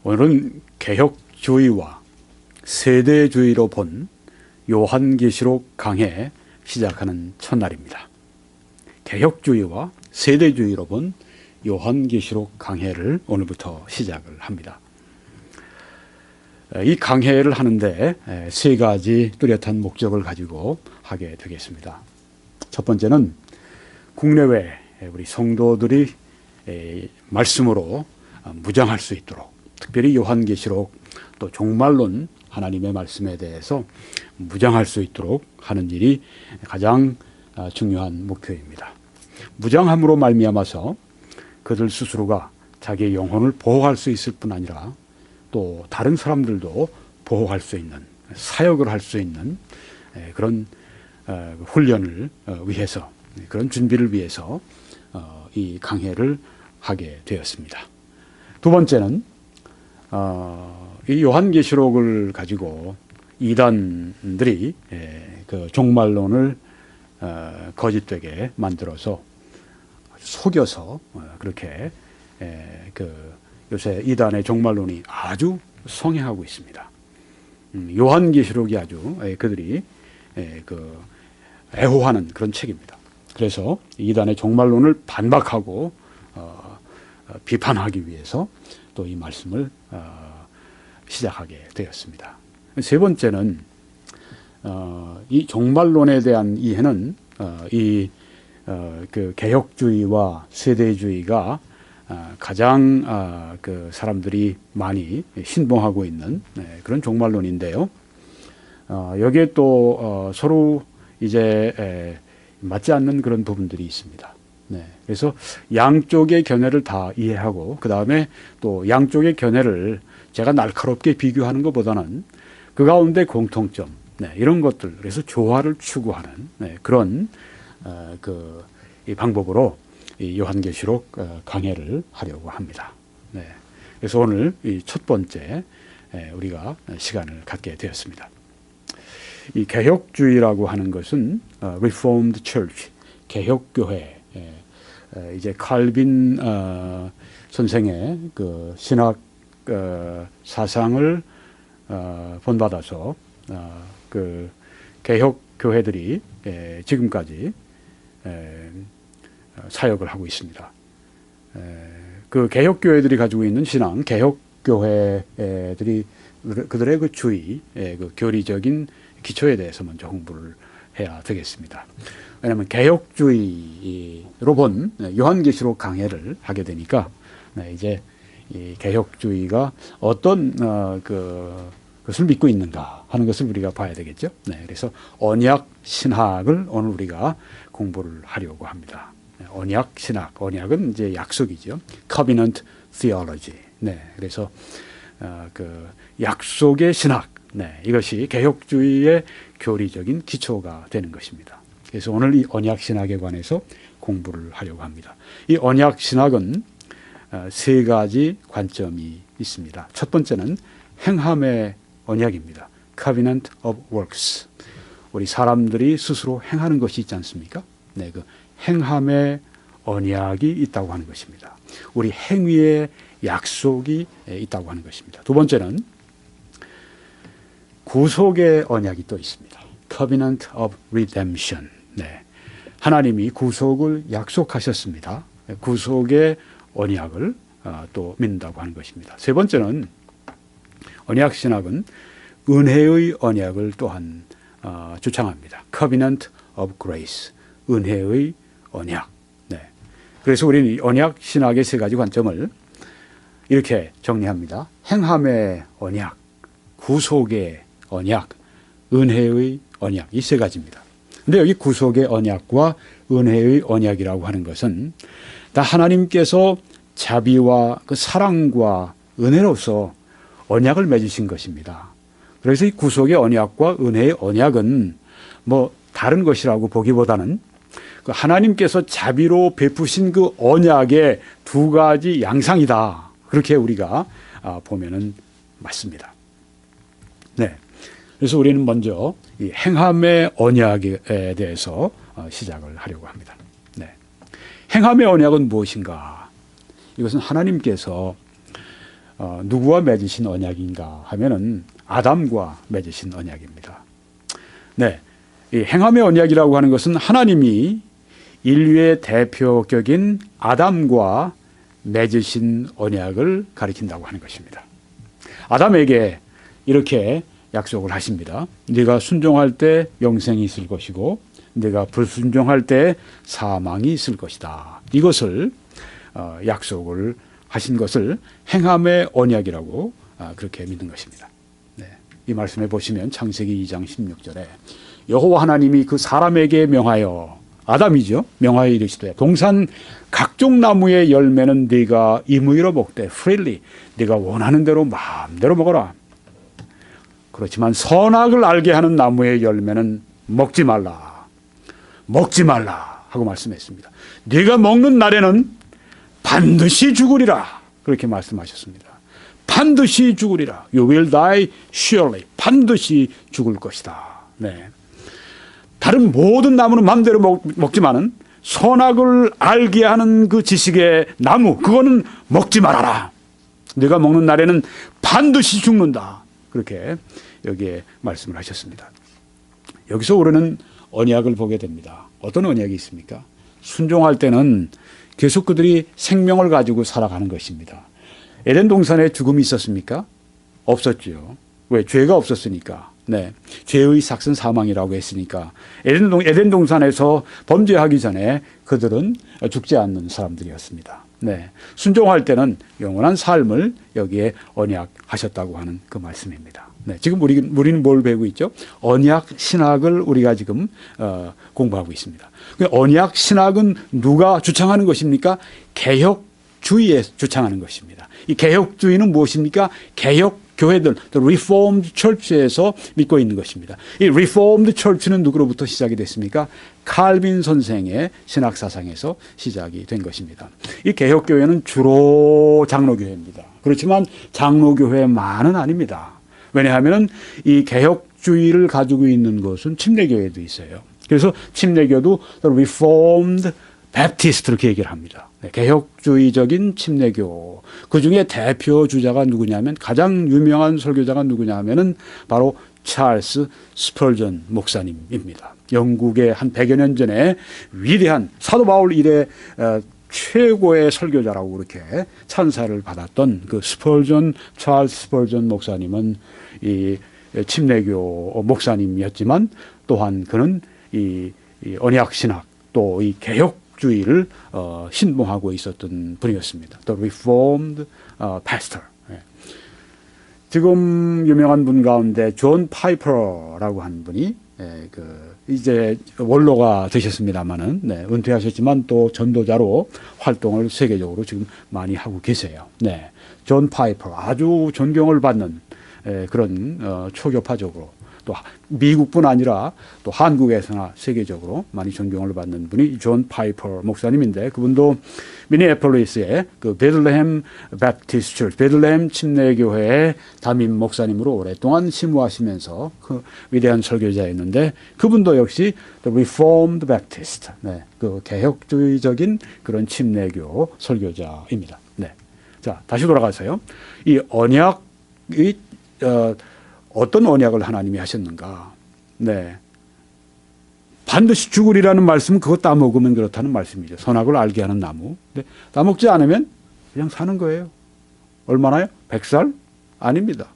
오늘은 개혁주의와 세대주의로 본 요한계시록 강해 시작하는 첫날입니다. 개혁주의와 세대주의로 본 요한계시록 강해를 오늘부터 시작을 합니다. 이 강해를 하는데 세 가지 뚜렷한 목적을 가지고 하게 되겠습니다. 첫 번째는 국내외 우리 성도들이 말씀으로 무장할 수 있도록, 특별히 요한계시록 또 종말론 하나님의 말씀에 대해서 무장할 수 있도록 하는 일이 가장 중요한 목표입니다. 무장함으로 말미암아서 그들 스스로가 자기의 영혼을 보호할 수 있을 뿐 아니라 또 다른 사람들도 보호할 수 있는, 사역을 할 수 있는 그런 훈련을 위해서, 그런 준비를 위해서 이 강해를 하게 되었습니다. 두 번째는 이 요한계시록을 가지고 이단들이 그 종말론을 거짓되게 만들어서 속여서 그렇게 요새 이단의 종말론이 아주 성행하고 있습니다. 요한계시록이 아주 그들이 애호하는 그런 책입니다. 그래서 이단의 종말론을 반박하고 비판하기 위해서 또 이 말씀을 시작하게 되었습니다. 세 번째는 이 종말론에 대한 이해는 그 개혁주의와 세대주의가 가장 그 사람들이 많이 신봉하고 있는 그런 종말론인데요. 여기에 또 서로 이제 맞지 않는 그런 부분들이 있습니다. 그래서 양쪽의 견해를 다 이해하고 그 다음에 또 양쪽의 견해를 제가 날카롭게 비교하는 것보다는 그 가운데 공통점, 이런 것들, 그래서 조화를 추구하는 그런 이 방법으로 이 요한계시록 강해를 하려고 합니다. 그래서 오늘 이 첫 번째 우리가 시간을 갖게 되었습니다. 이 개혁주의라고 하는 것은 Reformed Church, 개혁교회, 이제 칼빈 선생의 그 신학 사상을 본받아서 그 개혁교회들이 지금까지 사역을 하고 있습니다. 그 개혁교회들이 가지고 있는 신앙, 개혁교회들이 그들의 그 주의, 그 교리적인 기초에 대해서 먼저 공부를 해야 되겠습니다. 왜냐하면 개혁주의로 본 요한계시록 강해를 하게 되니까 이제 이 개혁주의가 어떤 것을 믿고 있는가 하는 것을 우리가 봐야 되겠죠. 그래서 언약 신학을 오늘 우리가 공부를 하려고 합니다. 언약 신학, 언약은 이제 약속이죠. Covenant Theology. 그래서 그 약속의 신학, 이것이 개혁주의의 교리적인 기초가 되는 것입니다. 그래서 오늘 이 언약 신학에 관해서 공부를 하려고 합니다. 이 언약 신학은 세 가지 관점이 있습니다. 첫 번째는 행함의 언약입니다. Covenant of Works. 우리 사람들이 스스로 행하는 것이 있지 않습니까? 그 행함의 언약이 있다고 하는 것입니다. 우리 행위의 약속이 있다고 하는 것입니다. 두 번째는 구속의 언약이 또 있습니다. Covenant of Redemption. 하나님이 구속을 약속하셨습니다. 구속의 언약을 또 믿는다고 하는 것입니다. 세 번째는 언약 신학은 은혜의 언약을 또한 주창합니다. Covenant of Grace. 은혜의 언약. 그래서 우리는 이 언약 신학의 세 가지 관점을 이렇게 정리합니다. 행함의 언약, 구속의 언약, 은혜의 언약, 이 세 가지입니다. 그런데 여기 구속의 언약과 은혜의 언약이라고 하는 것은 다 하나님께서 자비와 그 사랑과 은혜로서 언약을 맺으신 것입니다. 그래서 이 구속의 언약과 은혜의 언약은 뭐 다른 것이라고 보기보다는 그 하나님께서 자비로 베푸신 그 언약의 두 가지 양상이다. 그렇게 우리가 보면은 맞습니다. 그래서 우리는 먼저 이 행함의 언약에 대해서 시작을 하려고 합니다. 행함의 언약은 무엇인가? 이것은 하나님께서 누구와 맺으신 언약인가 하면은 아담과 맺으신 언약입니다. 네, 이 행함의 언약이라고 하는 것은 하나님이 인류의 대표격인 아담과 맺으신 언약을 가리킨다고 하는 것입니다. 아담에게 이렇게 약속을 하십니다. 네가 순종할 때 영생이 있을 것이고 네가 불순종할 때 사망이 있을 것이다. 이것을 약속을 하신 것을 행함의 언약이라고 그렇게 믿는 것입니다. 네. 이 말씀에 보시면 창세기 2장 16절에 여호와 하나님이 그 사람에게 명하여 아담이죠. 명하여 이르시되 동산 각종 나무의 열매는 네가 임의로 먹되 freely 네가 원하는 대로 마음대로 먹어라. 그렇지만 선악을 알게 하는 나무의 열매는 먹지 말라. 먹지 말라 하고 말씀했습니다. 네가 먹는 날에는 반드시 죽으리라. 그렇게 말씀하셨습니다. 반드시 죽으리라. You will die surely. 반드시 죽을 것이다. 네. 다른 모든 나무는 마음대로 먹지만은 선악을 알게 하는 그 지식의 나무, 그거는 먹지 말아라. 네가 먹는 날에는 반드시 죽는다. 그렇게 여기에 말씀을 하셨습니다. 여기서 우리는 언약을 보게 됩니다. 어떤 언약이 있습니까? 순종할 때는 계속 그들이 생명을 가지고 살아가는 것입니다. 에덴 동산에 죽음이 있었습니까? 없었죠. 왜? 죄가 없었으니까. 네. 죄의 삭은 사망이라고 했으니까. 에덴 동산에서 범죄하기 전에 그들은 죽지 않는 사람들이었습니다. 네. 순종할 때는 영원한 삶을 여기에 언약하셨다고 하는 그 말씀입니다. 네. 지금 우리는 뭘 배우고 있죠? 언약 신학을 우리가 지금 공부하고 있습니다. 언약 신학은 누가 주창하는 것입니까? 개혁주의에 주창하는 것입니다. 이 개혁주의는 무엇입니까? 개혁 교회들, Reformed Church에서 믿고 있는 것입니다. 이 Reformed Church는 누구로부터 시작이 됐습니까? 칼빈 선생의 신학 사상에서 시작이 된 것입니다. 이 개혁교회는 주로 장로교회입니다. 그렇지만 장로교회만은 아닙니다. 왜냐하면 이 개혁주의를 가지고 있는 것은 침례교회도 있어요. 그래서 침례교도 Reformed Baptist 이렇게 얘기를 합니다. 네, 개혁주의적인 침례교. 그 중에 대표 주자가 누구냐면 가장 유명한 설교자가 누구냐면은 바로 찰스 스펄전 목사님입니다. 영국의 한 100여 년 전에 위대한 사도 바울 이래 최고의 설교자라고 그렇게 찬사를 받았던 그 찰스 스펄전 목사님은 이 침례교 목사님이었지만 또한 그는 이 언약 신학 또 이 개혁주의를 신봉하고 있었던 분이었습니다. The Reformed Pastor. 지금 유명한 분 가운데 존 파이퍼라고 하는 분이 이제 원로가 되셨습니다만은 은퇴하셨지만 또 전도자로 활동을 세계적으로 지금 많이 하고 계세요. 네, 존 파이퍼 아주 존경을 받는 그런 초교파적으로 또 미국뿐 아니라 또 한국에서나 세계적으로 많이 존경을 받는 분이 존 파이퍼 목사님인데 그분도 미니애폴리스의 그 베들레헴 배프티스트 처치, 베들레헴 침례교회의 담임 목사님으로 오랫동안 심우하시면서 그 위대한 설교자였는데 그분도 역시 The Reformed Baptist, 네, 그 개혁주의적인 그런 침례교 설교자입니다. 네, 자 다시 돌아가서요. 이 언약이 어떤 언약을 하나님이 하셨는가? 네. 반드시 죽으리라는 말씀은 그거 따먹으면 그렇다는 말씀이죠. 선악을 알게 하는 나무. 네. 따먹지 않으면 그냥 사는 거예요. 얼마나요? 100살? 아닙니다.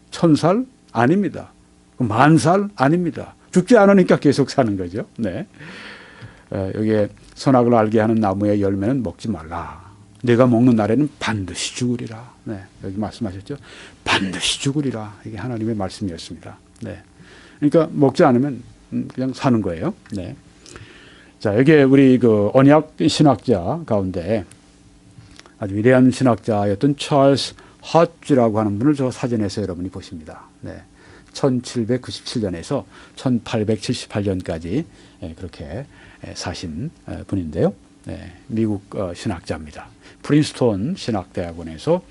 1000살? 아닙니다. 10,000살? 아닙니다. 죽지 않으니까 계속 사는 거죠. 네. 여기에 선악을 알게 하는 나무의 열매는 먹지 말라. 내가 먹는 날에는 반드시 죽으리라. 네, 여기 말씀하셨죠. 반드시 죽으리라. 이게 하나님의 말씀이었습니다. 네, 그러니까 먹지 않으면 그냥 사는 거예요. 네. 자, 여기에 우리 그 언약 신학자 가운데 아주 위대한 신학자였던 찰스 헛지라고 하는 분을 저 사진에서 여러분이 보십니다. 네, 1797년에서 1878년까지 그렇게 사신 분인데요. 네, 미국 신학자입니다. 프린스턴 신학대학원에서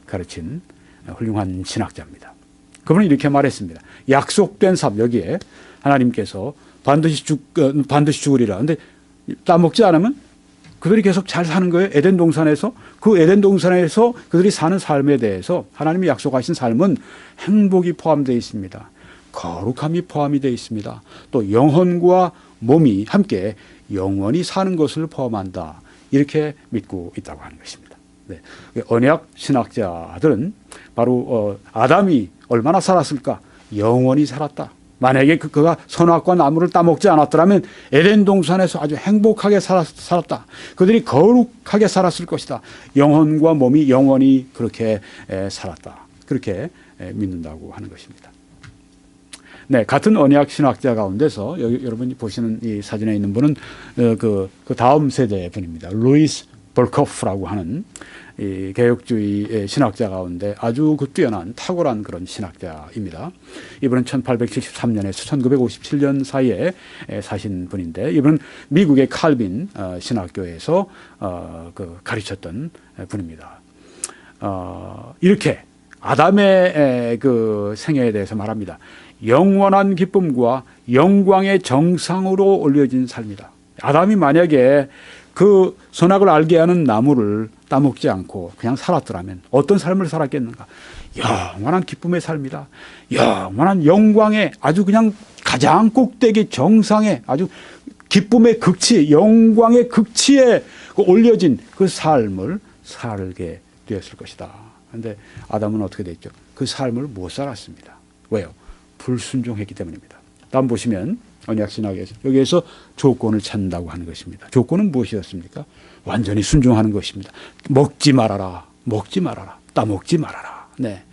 가르친 훌륭한 신학자입니다. 그분은 이렇게 말했습니다. 약속된 삶, 여기에 하나님께서 반드시 죽으리라. 근데 따먹지 않으면 그들이 계속 잘 사는 거예요. 에덴 동산에서. 그 에덴 동산에서 그들이 사는 삶에 대해서 하나님이 약속하신 삶은 행복이 포함되어 있습니다. 거룩함이 포함이 되어 있습니다. 또 영혼과 몸이 함께 영원히 사는 것을 포함한다. 이렇게 믿고 있다고 하는 것입니다. 네. 언약 신학자들은 바로 아담이 얼마나 살았을까? 영원히 살았다. 만약에 그가 선악과 나무를 따먹지 않았더라면 에덴 동산에서 아주 행복하게 살았다. 그들이 거룩하게 살았을 것이다. 영혼과 몸이 영원히 그렇게 살았다. 그렇게 믿는다고 하는 것입니다. 네, 같은 언약 신학자 가운데서 여러분이 보시는 이 사진에 있는 분은 그 다음 세대의 분입니다. 루이스 벌코프라고 하는 이 개혁주의 신학자 가운데 아주 그 뛰어난 탁월한 그런 신학자입니다. 이분은 1873년에서 1957년 사이에 사신 분인데 이분은 미국의 칼빈 신학교에서 가르쳤던 분입니다. 이렇게 아담의 그 생애에 대해서 말합니다. 영원한 기쁨과 영광의 정상으로 올려진 삶이다. 아담이 만약에 그 선악을 알게 하는 나무를 따먹지 않고 그냥 살았더라면 어떤 삶을 살았겠는가? 영원한 기쁨의 삶이다. 영원한 영광의 아주 그냥 가장 꼭대기 정상의 아주 기쁨의 극치, 영광의 극치에 올려진 그 삶을 살게 되었을 것이다. 그런데 아담은 어떻게 됐죠? 그 삶을 못 살았습니다. 왜요? 불순종했기 때문입니다. 다음 보시면 언약신학에서 여기에서 조건을 찾는다고 하는 것입니다. 조건은 무엇이었습니까? 완전히 순종하는 것입니다. 먹지 말아라. 먹지 말아라. 따먹지 말아라. 네,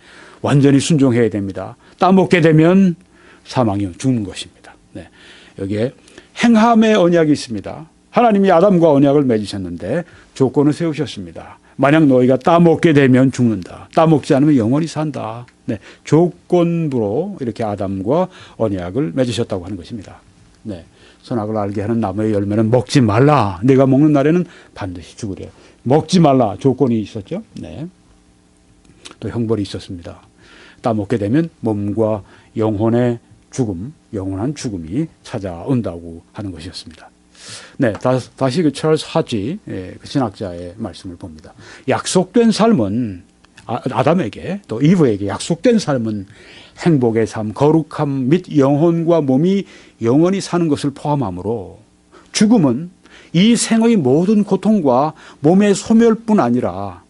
완전히 순종해야 됩니다. 따먹게 되면 사망이 죽는 것입니다. 네, 여기에 행함의 언약이 있습니다. 하나님이 아담과 언약을 맺으셨는데 조건을 세우셨습니다. 만약 너희가 따먹게 되면 죽는다. 따먹지 않으면 영원히 산다. 네, 조건부로 이렇게 아담과 언약을 맺으셨다고 하는 것입니다. 네, 선악을 알게 하는 나무의 열매는 먹지 말라. 내가 먹는 날에는 반드시 죽으려. 먹지 말라. 조건이 있었죠. 네, 또 형벌이 있었습니다. 따먹게 되면 몸과 영혼의 죽음, 영원한 죽음이 찾아온다고 하는 것이었습니다. 네, 다시 그 찰스 하지 그 신학자의 말씀을 봅니다. 약속된 삶은 아담에게 또 이브에게 약속된 삶은 행복의 삶, 거룩함 및 영혼과 몸이 영원히 사는 것을 포함하므로 죽음은 이 생의 모든 고통과 몸의 소멸뿐 아니라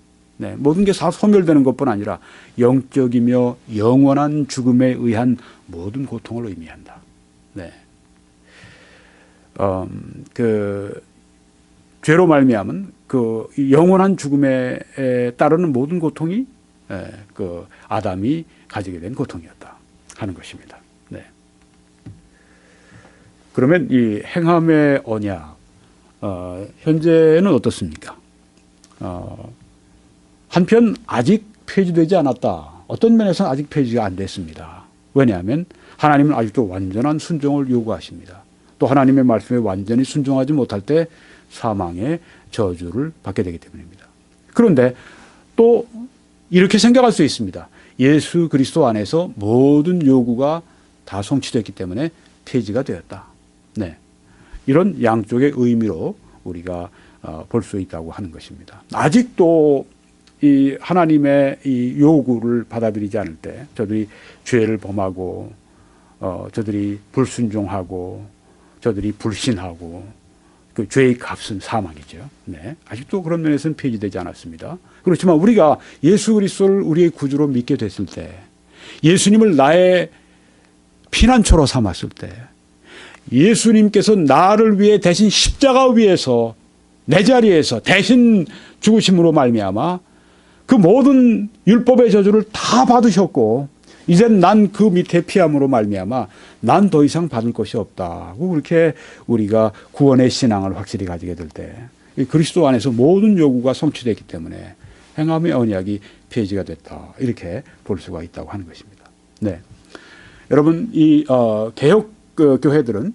모든 게 다 소멸되는 것뿐 아니라 영적이며 영원한 죽음에 의한 모든 고통을 의미한다. 네. 그 죄로 말미암은 그 영원한 죽음에 따르는 모든 고통이 그 아담이 가지게 된 고통이었다 하는 것입니다. 네. 그러면 이 행함의 언약 현재는 어떻습니까? 한편 아직 폐지되지 않았다. 어떤 면에서는 아직 폐지가 안 됐습니다. 왜냐하면 하나님은 아직도 완전한 순종을 요구하십니다. 또 하나님의 말씀에 완전히 순종하지 못할 때 사망의 저주를 받게 되기 때문입니다. 그런데 또 이렇게 생각할 수 있습니다. 예수 그리스도 안에서 모든 요구가 다 성취됐기 때문에 폐지가 되었다. 네, 이런 양쪽의 의미로 우리가 볼 수 있다고 하는 것입니다. 아직도 이 하나님의 이 요구를 받아들이지 않을 때 저들이 죄를 범하고 저들이 불순종하고 저들이 불신하고 그 죄의 값은 사망이죠. 네, 아직도 그런 면에서는 폐지되지 않았습니다. 그렇지만 우리가 예수 그리스도를 우리의 구주로 믿게 됐을 때, 예수님을 나의 피난처로 삼았을 때, 예수님께서 나를 위해 대신 십자가 위에서 내 자리에서 대신 죽으심으로 말미암아 그 모든 율법의 저주를 다 받으셨고 이젠 난 그 밑에 피함으로 말미암아 난 더 이상 받을 것이 없다고 그렇게 우리가 구원의 신앙을 확실히 가지게 될 때 그리스도 안에서 모든 요구가 성취됐기 때문에 행함의 언약이 폐지가 됐다 이렇게 볼 수가 있다고 하는 것입니다. 네, 여러분 이 개혁 교회들은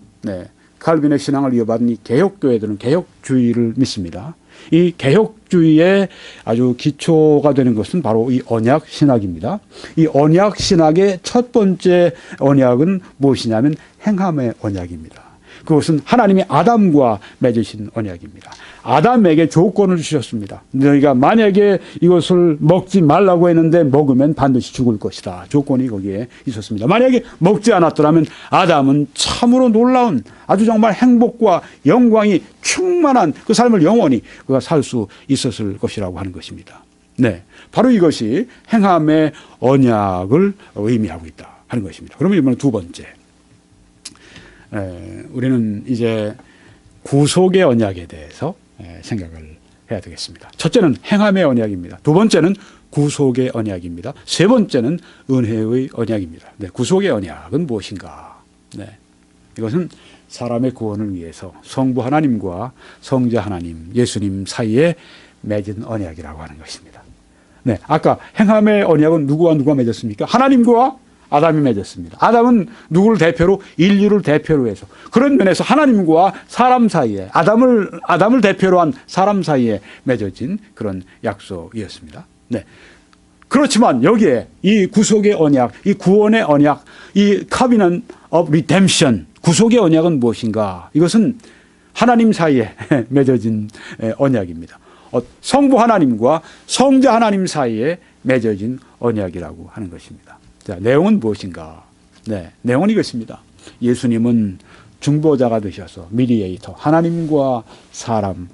칼빈의 신앙을 이어받은 이 개혁 교회들은 개혁주의를 믿습니다. 이 개혁주의의 아주 기초가 되는 것은 바로 이 언약 신학입니다. 이 언약 신학의 첫 번째 언약은 무엇이냐면 행함의 언약입니다. 그것은 하나님이 아담과 맺으신 언약입니다. 아담에게 조건을 주셨습니다. 너희가 만약에 이것을 먹지 말라고 했는데 먹으면 반드시 죽을 것이다. 조건이 거기에 있었습니다. 만약에 먹지 않았더라면 아담은 참으로 놀라운 아주 정말 행복과 영광이 충만한 그 삶을 영원히 그가 살 수 있었을 것이라고 하는 것입니다. 네, 바로 이것이 행함의 언약을 의미하고 있다 하는 것입니다. 그러면 이번에 두 번째, 우리는 이제 구속의 언약에 대해서 생각을 해야 되겠습니다. 첫째는 행함의 언약입니다. 두 번째는 구속의 언약입니다. 세 번째는 은혜의 언약입니다. 네, 구속의 언약은 무엇인가? 네, 이것은 사람의 구원을 위해서 성부 하나님과 성자 하나님, 예수님 사이에 맺은 언약이라고 하는 것입니다. 네, 아까 행함의 언약은 누구와 누가 맺었습니까? 하나님과 아담이 맺었습니다. 아담은 누구를 대표로? 인류를 대표로 해서 그런 면에서 하나님과 사람 사이에 아담을 대표로 한 사람 사이에 맺어진 그런 약속이었습니다. 네. 그렇지만 여기에 이 구속의 언약, 이 구원의 언약, 이 covenant of redemption, 구속의 언약은 무엇인가? 이것은 하나님 사이에 맺어진 언약입니다. 성부 하나님과 성자 하나님 사이에 맺어진 언약이라고 하는 것입니다. 자, 내용은 무엇인가? 네, 내용은 이것입니다. 예수님은 중보자가 되셔서 미디에이터, 하나님과 사람,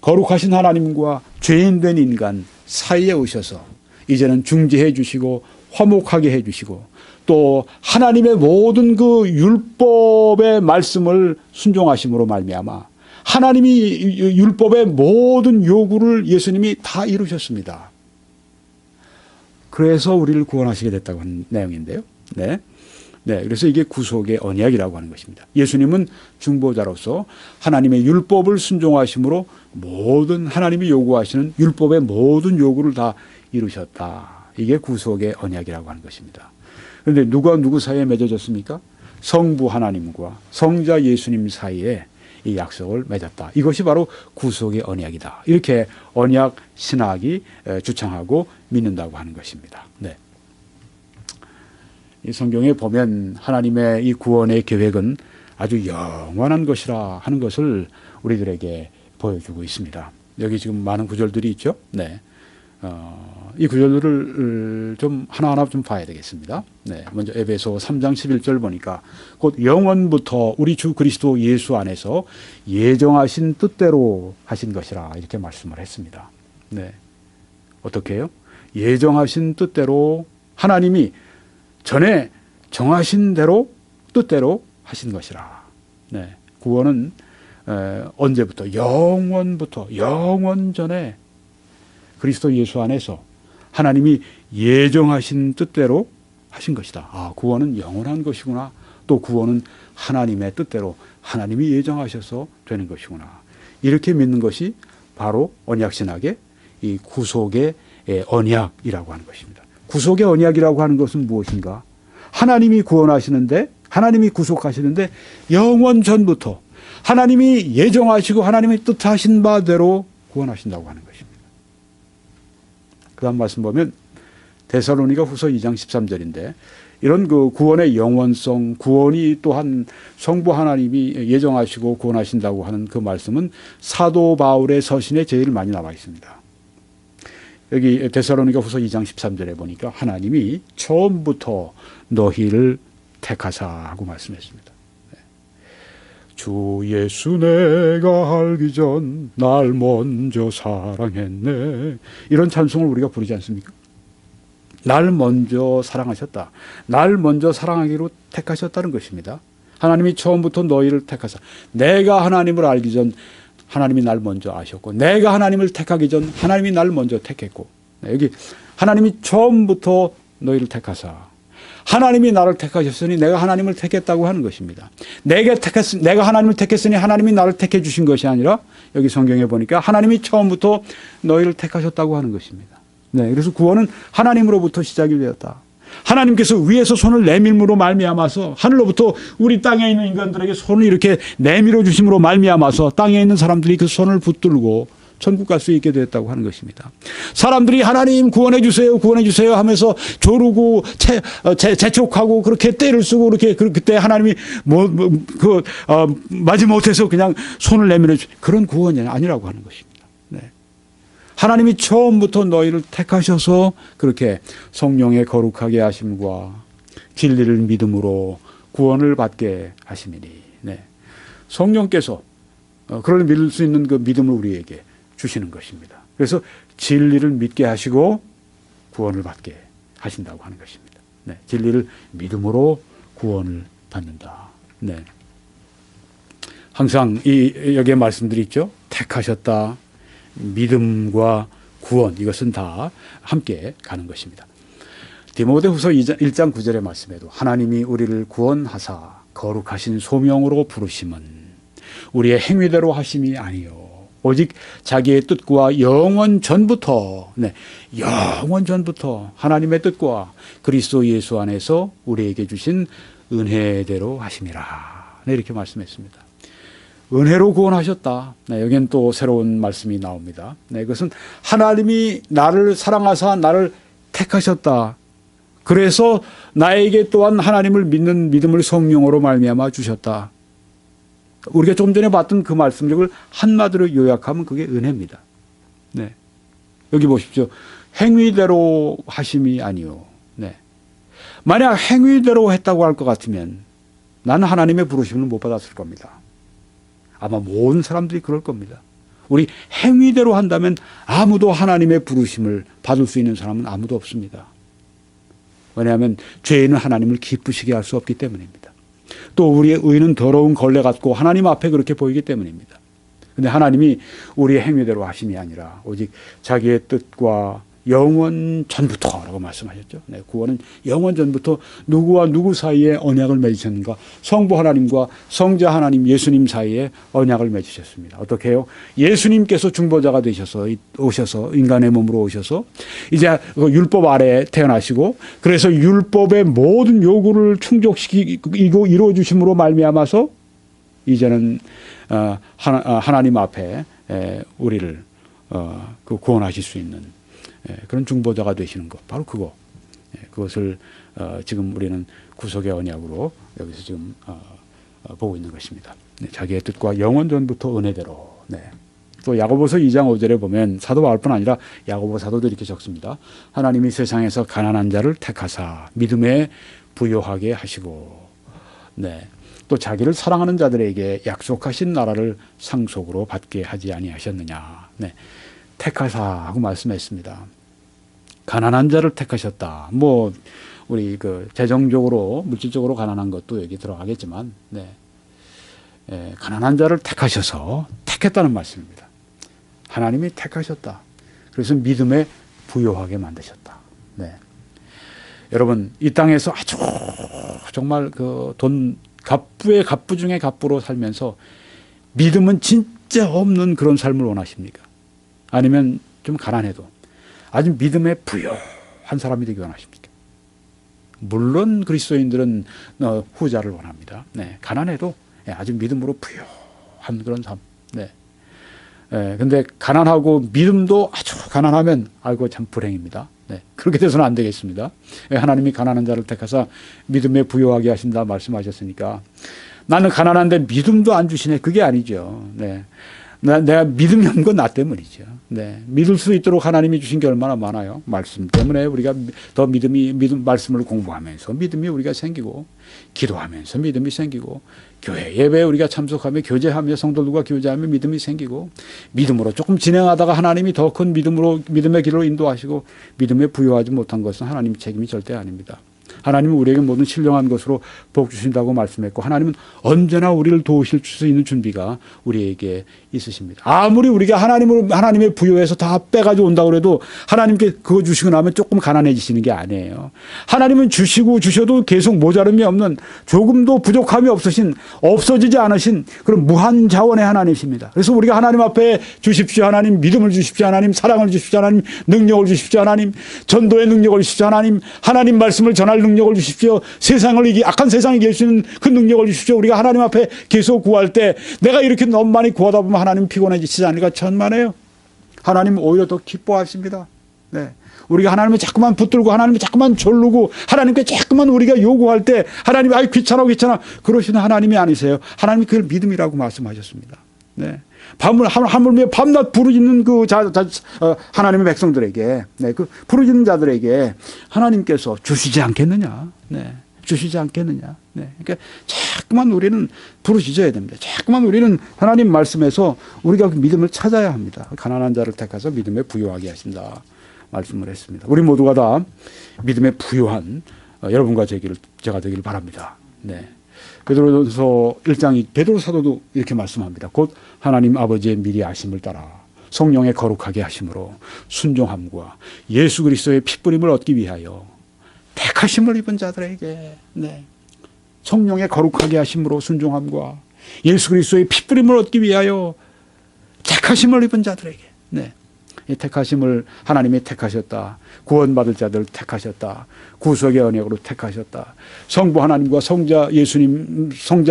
거룩하신 하나님과 죄인된 인간 사이에 오셔서 이제는 중재해 주시고 화목하게 해 주시고 또 하나님의 모든 그 율법의 말씀을 순종하심으로 말미암아 하나님이 율법의 모든 요구를 예수님이 다 이루셨습니다. 그래서 우리를 구원하시게 됐다고 하는 내용인데요. 네. 네. 그래서 이게 구속의 언약이라고 하는 것입니다. 예수님은 중보자로서 하나님의 율법을 순종하심으로 모든 하나님이 요구하시는 율법의 모든 요구를 다 이루셨다. 이게 구속의 언약이라고 하는 것입니다. 그런데 누가 누구 사이에 맺어졌습니까? 성부 하나님과 성자 예수님 사이에 이 약속을 맺었다. 이것이 바로 구속의 언약이다. 이렇게 언약 신학이 주창하고 믿는다고 하는 것입니다. 네. 이 성경에 보면 하나님의 이 구원의 계획은 아주 영원한 것이라 하는 것을 우리들에게 보여주고 있습니다. 여기 지금 많은 구절들이 있죠. 네. 이 구절들을 좀 하나하나 좀 봐야 되겠습니다. 네, 먼저 에베소 3장 11절 보니까 곧 영원부터 우리 주 그리스도 예수 안에서 예정하신 뜻대로 하신 것이라 이렇게 말씀을 했습니다. 네, 어떻게 해요? 예정하신 뜻대로 하나님이 전에 정하신 대로 뜻대로 하신 것이라. 네, 구원은 언제부터? 영원부터, 영원 전에 그리스도 예수 안에서 하나님이 예정하신 뜻대로 하신 것이다. 아, 구원은 영원한 것이구나. 또 구원은 하나님의 뜻대로 하나님이 예정하셔서 되는 것이구나. 이렇게 믿는 것이 바로 언약신학의 이 구속의 언약이라고 하는 것입니다. 구속의 언약이라고 하는 것은 무엇인가? 하나님이 구원하시는데, 하나님이 구속하시는데 영원 전부터 하나님이 예정하시고 하나님의 뜻하신 바대로 구원하신다고 하는 것입니다. 그 다음 말씀 보면 데살로니가 후서 2장 13절인데 이런 그 구원의 영원성, 구원이 또한 성부 하나님이 예정하시고 구원하신다고 하는 그 말씀은 사도 바울의 서신에 제일 많이 나와 있습니다. 여기 데살로니가 후서 2장 13절에 보니까 하나님이 처음부터 너희를 택하사 하고 말씀했습니다. 주 예수 내가 알기 전 날 먼저 사랑했네. 이런 찬송을 우리가 부르지 않습니까? 날 먼저 사랑하셨다. 날 먼저 사랑하기로 택하셨다는 것입니다. 하나님이 처음부터 너희를 택하사. 내가 하나님을 알기 전 하나님이 날 먼저 아셨고 내가 하나님을 택하기 전 하나님이 날 먼저 택했고 여기 하나님이 처음부터 너희를 택하사. 하나님이 나를 택하셨으니 내가 하나님을 택했다고 하는 것입니다. 내가 하나님을 택했으니 하나님이 나를 택해 주신 것이 아니라 여기 성경에 보니까 하나님이 처음부터 너희를 택하셨다고 하는 것입니다. 네, 그래서 구원은 하나님으로부터 시작이 되었다. 하나님께서 위에서 손을 내밀므로 말미암아서 하늘로부터 우리 땅에 있는 인간들에게 손을 이렇게 내밀어 주심으로 말미암아서 땅에 있는 사람들이 그 손을 붙들고 천국 갈 수 있게 되었다고 하는 것입니다. 사람들이 하나님 구원해 주세요, 구원해 주세요 하면서 조르고 재촉하고 그렇게 떼를 쓰고 그렇게 그때 하나님이 마지못해서 그냥 손을 내밀어 그런 구원이 아니라고 하는 것입니다. 네. 하나님이 처음부터 너희를 택하셔서 그렇게 성령의 거룩하게 하심과 진리를 믿음으로 구원을 받게 하심이니. 네. 성령께서 그를 믿을 수 있는 그 믿음을 우리에게 주시는 것입니다. 그래서 진리를 믿게 하시고 구원을 받게 하신다고 하는 것입니다. 네. 진리를 믿음으로 구원을 받는다. 네. 항상 여기에 말씀들이 있죠. 택하셨다. 믿음과 구원 이것은 다 함께 가는 것입니다. 디모데후서 1장 9절의 말씀에도 하나님이 우리를 구원하사 거룩하신 소명으로 부르심은 우리의 행위대로 하심이 아니요 오직 자기의 뜻과 영원 전부터 영원 전부터 하나님의 뜻과 그리스도 예수 안에서 우리에게 주신 은혜대로 하심이라. 이렇게 말씀했습니다. 은혜로 구원하셨다. 여기는 또 새로운 말씀이 나옵니다. 그것은 하나님이 나를 사랑하사 나를 택하셨다. 그래서 나에게 또한 하나님을 믿는 믿음을 성령으로 말미암아 주셨다. 우리가 조금 전에 봤던 그 말씀력을 한마디로 요약하면 그게 은혜입니다. 네. 여기 보십시오. 행위대로 하심이 아니요. 네. 만약 행위대로 했다고 할 것 같으면 나는 하나님의 부르심을 못 받았을 겁니다. 아마 모든 사람들이 그럴 겁니다. 우리 행위대로 한다면 아무도 하나님의 부르심을 받을 수 있는 사람은 아무도 없습니다. 왜냐하면 죄인은 하나님을 기쁘시게 할 수 없기 때문입니다. 또 우리의 의는 더러운 걸레 같고 하나님 앞에 그렇게 보이기 때문입니다. 그런데 하나님이 우리의 행위대로 하심이 아니라 오직 자기의 뜻과 영원 전부터라고 말씀하셨죠. 네, 구원은 영원 전부터 누구와 누구 사이에 언약을 맺으셨는가? 성부 하나님과 성자 하나님 예수님 사이에 언약을 맺으셨습니다. 어떻게 해요? 예수님께서 중보자가 되셔서 오셔서 인간의 몸으로 오셔서 이제 율법 아래에 태어나시고 그래서 율법의 모든 요구를 충족시키고 이루어 주심으로 말미암아서 이제는 하나님 앞에 우리를 구원하실 수 있는 그런 중보자가 되시는 것, 바로 그거. 그것을 지금 우리는 구속의 언약으로 여기서 지금 보고 있는 것입니다. 자기의 뜻과 영원 전부터 은혜대로. 또 야고보서 2장 5절에 보면 사도 바울뿐 아니라 야고보 사도도 이렇게 적습니다. 하나님이 세상에서 가난한 자를 택하사 믿음에 부요하게 하시고, 또 자기를 사랑하는 자들에게 약속하신 나라를 상속으로 받게 하지 아니하셨느냐. 택하사 하고 말씀했습니다. 가난한 자를 택하셨다. 우리 재정적으로, 물질적으로 가난한 것도 여기 들어가겠지만, 가난한 자를 택하셔서 택했다는 말씀입니다. 하나님이 택하셨다. 그래서 믿음에 부요하게 만드셨다. 여러분, 이 땅에서 아주 정말 갑부의 갑부 중에 갑부로 살면서 믿음은 진짜 없는 그런 삶을 원하십니까? 아니면 좀 가난해도 아주 믿음에 부요한 사람이 되기 원하십니까? 물론 그리스도인들은 후자를 원합니다. 가난해도 아주 믿음으로 부요한 그런 삶. 근데 가난하고 믿음도 아주 가난하면 아이고 참 불행입니다. 그렇게 돼서는 안 되겠습니다. 하나님이 가난한 자를 택하사 믿음에 부요하게 하신다 말씀하셨으니까 나는 가난한데 믿음도 안 주시네. 그게 아니죠. 내가 믿음이 없는 건 나 때문이죠. 믿을 수 있도록 하나님이 주신 게 얼마나 많아요. 말씀 때문에 우리가 더 말씀을 공부하면서 믿음이 우리가 생기고, 기도하면서 믿음이 생기고, 교회 예배에 우리가 참석하며 교제하며 성도들과 교제하며 믿음이 생기고, 믿음으로 조금 진행하다가 하나님이 더 큰 믿음의 길로 인도하시고, 믿음에 부여하지 못한 것은 하나님 책임이 절대 아닙니다. 하나님은 우리에게 모든 신령한 것으로 복 주신다고 말씀했고, 하나님은 언제나 우리를 도우실 수 있는 준비가 우리에게 있으십니다. 아무리 우리가 하나님의 부여에서 다 빼가지고 온다고 해도 하나님께 그거 주시고 나면 조금 가난해지시는 게 아니에요. 하나님은 주셔도 계속 모자름이 없는, 조금도 부족함이 없어지지 않으신 그런 무한 자원의 하나님이십니다. 그래서 우리가 하나님 앞에 주십시오. 하나님 믿음을 주십시오. 하나님 사랑을 주십시오. 하나님 능력을 주십시오. 하나님 전도의 능력을 주십시오. 하나님 말씀을 전할 능력을 주십시오. 악한 세상을 이길 수 있는 그 능력을 주십시오. 우리가 하나님 앞에 계속 구할 때 내가 이렇게 너무 많이 구하다 보면 하나님 피곤해지시지 않을까 천만에요. 하나님은 오히려 더 기뻐하십니다. 네. 우리가 하나님을 자꾸만 붙들고 하나님을 자꾸만 졸르고 하나님께 자꾸만 우리가 요구할 때 하나님이 아이 귀찮아 그러시는 하나님이 아니세요. 하나님이 그걸 믿음이라고 말씀하셨습니다. 네. 하물며 밤낮 부르짖는 하나님의 백성들에게, 네, 그 부르짖는 자들에게 하나님께서 주시지 않겠느냐, 네, 주시지 않겠느냐, 네. 그러니까 자꾸만 우리는 부르짖어야 됩니다. 자꾸만 우리는 하나님 말씀에서 우리가 그 믿음을 찾아야 합니다. 가난한 자를 택하서 믿음에 부유하게 하신다 말씀을 했습니다. 우리 모두가 다 믿음에 부유한 여러분과 제가 되기를 바랍니다. 네. 베드로전서 1장 베드로 사도도 이렇게 말씀합니다. 곧 하나님 아버지의 미리 아심을 따라 성령의 거룩하게 하심으로 순종함과 예수 그리스도의 핏부림을 얻기 위하여 택하심을 입은 자들에게, 네, 성령의 거룩하게 하심으로 순종함과 예수 그리스도의 핏부림을 얻기 위하여 택하심을 입은 자들에게, 네, 이 택하심을 하나님이 택하셨다. 구원받을 자들을 택하셨다. 구속의 언약으로 택하셨다. 성부 하나님과 성자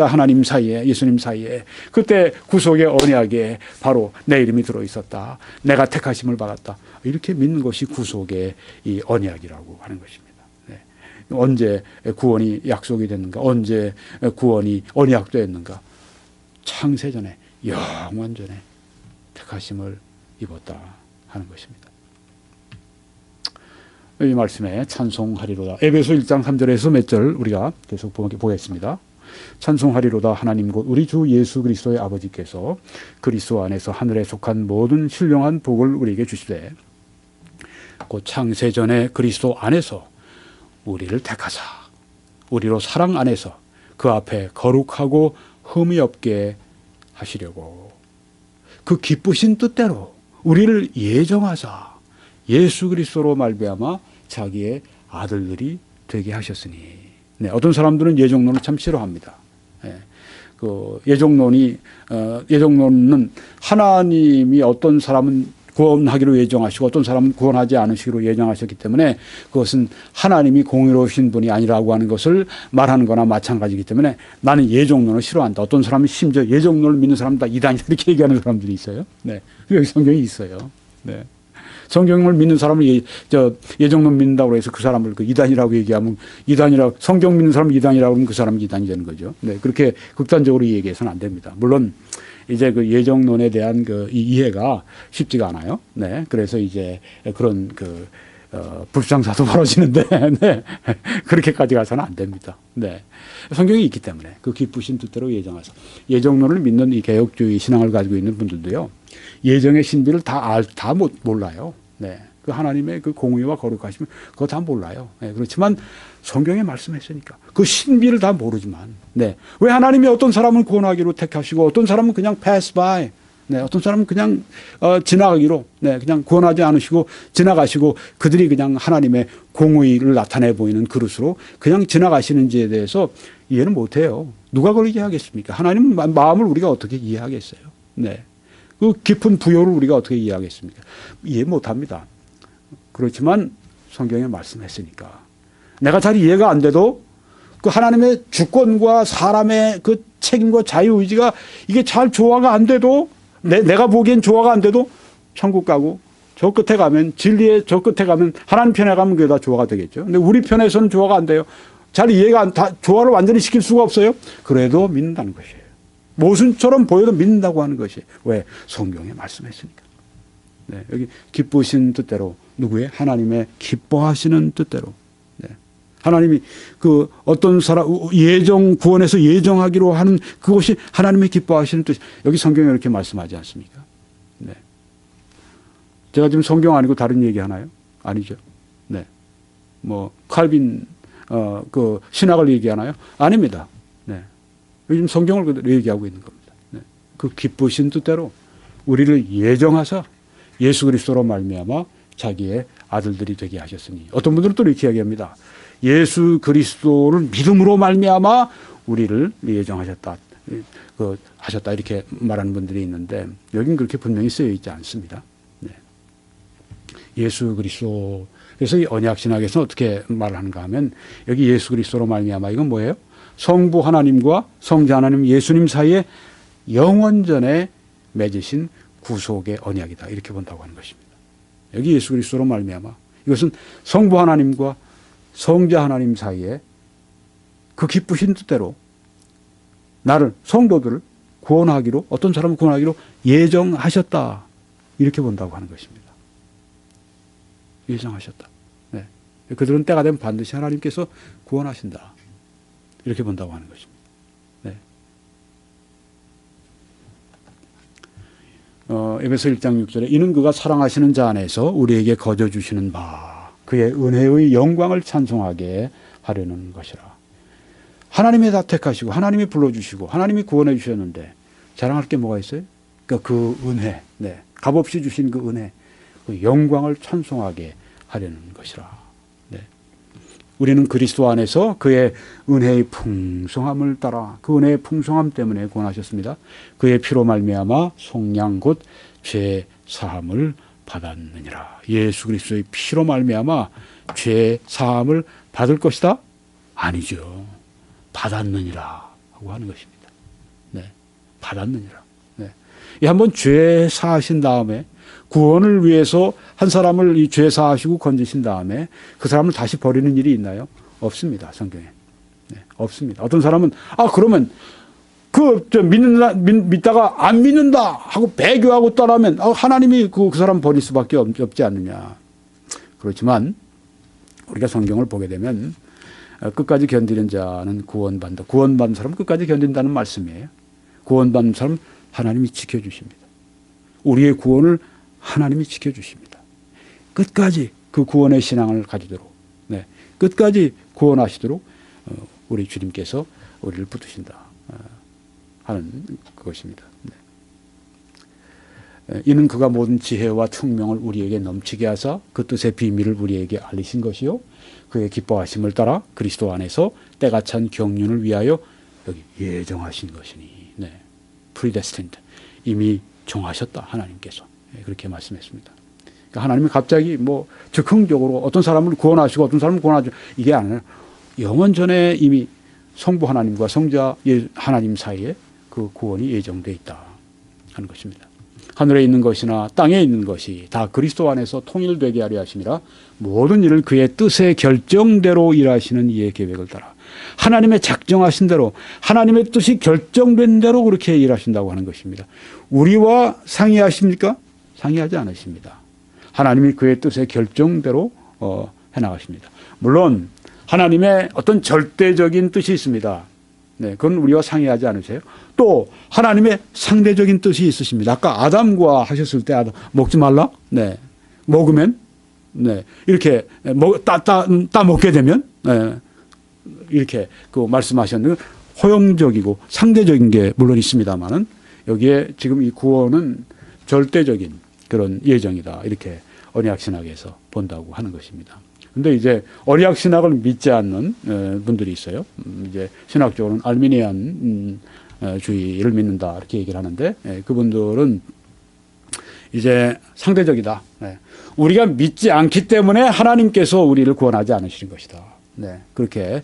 하나님 사이에, 예수님 사이에 그때 구속의 언약에 바로 내 이름이 들어있었다. 내가 택하심을 받았다. 이렇게 믿는 것이 구속의 이 언약이라고 하는 것입니다. 네. 언제 구원이 약속이 됐는가? 언제 구원이 언약되었는가? 창세전에, 영원전에 택하심을 입었다 하는 것입니다. 이 말씀에 찬송하리로다. 에베소 1장 3절에서 몇 절 우리가 계속 보겠습니다. 찬송하리로다. 하나님 곧 우리 주 예수 그리스도의 아버지께서 그리스도 안에서 하늘에 속한 모든 신령한 복을 우리에게 주시되 곧 창세전에 그리스도 안에서 우리를 택하사 우리로 사랑 안에서 그 앞에 거룩하고 흠이 없게 하시려고 그 기쁘신 뜻대로 우리를 예정하사 예수 그리스도로 말미암아 자기의 아들들이 되게 하셨으니. 네, 어떤 사람들은 예정론을 참 싫어합니다. 네, 그 예정론은 하나님이 어떤 사람은 구원하기로 예정하시고 어떤 사람은 구원하지 않으시기로 예정하셨기 때문에 그것은 하나님이 공의로우신 분이 아니라고 하는 것을 말하는 거나 마찬가지이기 때문에 나는 예정론을 싫어한다. 어떤 사람은 심지어 예정론을 믿는 사람은 다 이단이다 이렇게 얘기하는 사람들이 있어요. 네, 여기 성경이 있어요. 네. 성경을 믿는 사람을 예정론 믿는다고 해서 그 사람을 그 이단이라고 얘기하면 성경 믿는 사람을 이단이라고 하면 그 사람이 이단이 되는 거죠. 네, 그렇게 극단적으로 얘기해서는 안 됩니다. 물론 이제 그 예정론에 대한 그 이해가 쉽지가 않아요. 네, 그래서 이제 그런 불상사도 벌어지는데, 네, 그렇게까지 가서는 안 됩니다. 네, 성경이 있기 때문에 그 기쁘신 뜻대로 예정하서 예정론을 믿는 이 개혁주의 신앙을 가지고 있는 분들도요. 예정의 신비를 다 몰라요. 네. 그 하나님의 그 공의와 거룩하심을 그거 다 몰라요. 네. 그렇지만 성경에 말씀했으니까 그 신비를 다 모르지만, 네. 왜 하나님이 어떤 사람을 구원하기로 택하시고 어떤 사람은 그냥 pass by, 네. 어떤 사람은 그냥 지나가기로, 네. 그냥 구원하지 않으시고 지나가시고 그들이 그냥 하나님의 공의를 나타내 보이는 그릇으로 그냥 지나가시는지에 대해서 이해는 못해요. 누가 그걸 이해하겠습니까? 하나님 마음을 우리가 어떻게 이해하겠어요? 네. 그 깊은 부여를 우리가 어떻게 이해하겠습니까? 이해 못합니다. 그렇지만 성경에 말씀했으니까 내가 잘 이해가 안 돼도 그 하나님의 주권과 사람의 그 책임과 자유의지가 이게 잘 조화가 안 돼도 내가 보기엔 조화가 안 돼도 천국 가고 저 끝에 가면 진리의 저 끝에 가면 하나님 편에 가면 그게 다 조화가 되겠죠. 근데 우리 편에서는 조화가 안 돼요. 잘 이해가 조화를 완전히 시킬 수가 없어요. 그래도 믿는다는 것이에요. 모순처럼 보여도 믿는다고 하는 것이 왜? 성경에 말씀했으니까. 네, 여기 기쁘신 뜻대로 누구의? 하나님의 기뻐하시는 뜻대로. 네. 하나님이 그 어떤 사람 구원해서 예정하기로 하는 그것이 하나님의 기뻐하시는 뜻. 여기 성경에 이렇게 말씀하지 않습니까? 네. 제가 지금 성경 아니고 다른 얘기 하나요? 아니죠. 네. 뭐 칼빈 그 신학을 얘기하나요? 아닙니다. 네. 요즘 성경을 그대로 얘기하고 있는 겁니다. 네. 그 기쁘신 뜻대로 우리를 예정하사 예수 그리스도로 말미암아 자기의 아들들이 되게 하셨으니. 어떤 분들은 또 이렇게 이야기합니다. 예수 그리스도를 믿음으로 말미암아 우리를 예정하셨다. 하셨다 이렇게 말하는 분들이 있는데 여긴 그렇게 분명히 쓰여 있지 않습니다. 네. 예수 그리스도. 그래서 이 언약 신학에서 어떻게 말하는가 하면 여기 예수 그리스도로 말미암아 이건 뭐예요? 성부 하나님과 성자 하나님 예수님 사이에 영원전에 맺으신 구속의 언약이다. 이렇게 본다고 하는 것입니다. 여기 예수 그리스도로 말미암아 이것은 성부 하나님과 성자 하나님 사이에 그 기쁘신 뜻대로 나를 성도들을 구원하기로 어떤 사람을 구원하기로 예정하셨다. 이렇게 본다고 하는 것입니다. 예정하셨다. 네. 그들은 때가 되면 반드시 하나님께서 구원하신다. 이렇게 본다고 하는 것입니다. 네. 에베소 1장 6절에 이는 그가 사랑하시는 자 안에서 우리에게 거저 주시는 바 그의 은혜의 영광을 찬송하게 하려는 것이라. 하나님이 다 택하시고 하나님이 불러주시고 하나님이 구원해 주셨는데 자랑할 게 뭐가 있어요? 그러니까 그 은혜, 네. 값없이 주신 그 은혜, 그 영광을 찬송하게 하려는 것이라. 네. 우리는 그리스도 안에서 그의 은혜의 풍성함을 따라 그 은혜의 풍성함 때문에 구원하셨습니다. 그의 피로 말미암아 속량 곧 죄 사함을 받았느니라. 예수 그리스도의 피로 말미암아 죄 사함을 받을 것이다? 아니죠. 받았느니라 하고 하는 것입니다. 네. 받았느니라. 네. 한번 죄 사하신 다음에 구원을 위해서 한 사람을 이 죄 사하시고 건지신 다음에 그 사람을 다시 버리는 일이 있나요? 없습니다. 성경에. 네. 없습니다. 어떤 사람은 그러면 믿다가 안 믿는다 하고 배교하고 떠나면 하나님이 그 사람 버릴 수밖에 없지 않느냐. 그렇지만 우리가 성경을 보게 되면 끝까지 견디는 자는 구원받는다. 구원받는 사람은 끝까지 견딘다는 말씀이에요. 구원받는 사람은 하나님이 지켜주십니다. 우리의 구원을 하나님이 지켜주십니다. 끝까지 그 구원의 신앙을 가지도록, 네, 끝까지 구원하시도록 우리 주님께서 우리를 붙드신다 하는 그것입니다. 네. 이는 그가 모든 지혜와 총명을 우리에게 넘치게 하사 그 뜻의 비밀을 우리에게 알리신 것이요 그의 기뻐하심을 따라 그리스도 안에서 때가 찬 경륜을 위하여 여기 예정하신 것이니. 네. predestined. 이미 정하셨다. 하나님께서. 네, 그렇게 말씀했습니다. 그러니까 하나님이 갑자기 즉흥적으로 어떤 사람을 구원하시고 어떤 사람을 구원하죠. 이게 아니라 영원 전에 이미 성부 하나님과 성자 하나님 사이에 그 구원이 예정되어 있다 하는 것입니다. 하늘에 있는 것이나 땅에 있는 것이 다 그리스도 안에서 통일되게 하려 하심이라 모든 일을 그의 뜻의 결정대로 일하시는 이의 계획을 따라 하나님의 작정하신 대로 하나님의 뜻이 결정된 대로 그렇게 일하신다고 하는 것입니다. 우리와 상의하십니까? 상의하지 않으십니다. 하나님이 그의 뜻의 결정대로 해나가십니다. 물론 하나님의 어떤 절대적인 뜻이 있습니다. 네, 그건 우리와 상의하지 않으세요? 또 하나님의 상대적인 뜻이 있으십니다. 아까 아담과 하셨을 때 먹지 말라? 네. 먹으면 네. 이렇게 따 먹게 되면 네. 이렇게 말씀하셨는데 허용적이고 상대적인 게 물론 있습니다만은 여기에 지금 이 구원은 절대적인 그런 예정이다. 이렇게 언약 신학에서 본다고 하는 것입니다. 근데 이제 언약 신학을 믿지 않는 분들이 있어요. 이제 신학적으로는 알미니안 주의를 믿는다 이렇게 얘기를 하는데 그분들은 이제 상대적이다. 우리가 믿지 않기 때문에 하나님께서 우리를 구원하지 않으시는 것이다. 네, 그렇게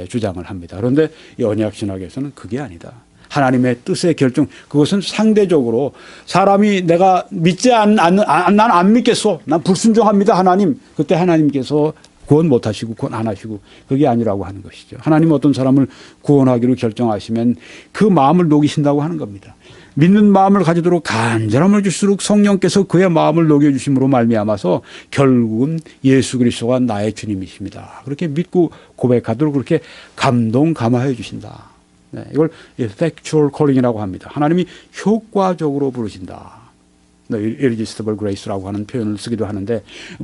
주장을 합니다. 그런데 이 언약 신학에서는 그게 아니다. 하나님의 뜻의 결정, 그것은 상대적으로 사람이 내가 믿지 난 안 믿겠어. 난 불순종합니다. 하나님. 그때 하나님께서 구원 못 하시고 구원 안 하시고 그게 아니라고 하는 것이죠. 하나님 어떤 사람을 구원하기로 결정하시면 그 마음을 녹이신다고 하는 겁니다. 믿는 마음을 가지도록 간절함을 줄수록 성령께서 그의 마음을 녹여주심으로 말미암아서 결국은 예수 그리스도가 나의 주님이십니다. 그렇게 믿고 고백하도록 그렇게 감동감화해 주신다. 네, 이걸 effectual calling이라고 합니다. 하나님이 효과적으로 부르신다. irresistible grace라고 하는 표현을 쓰기도 하는데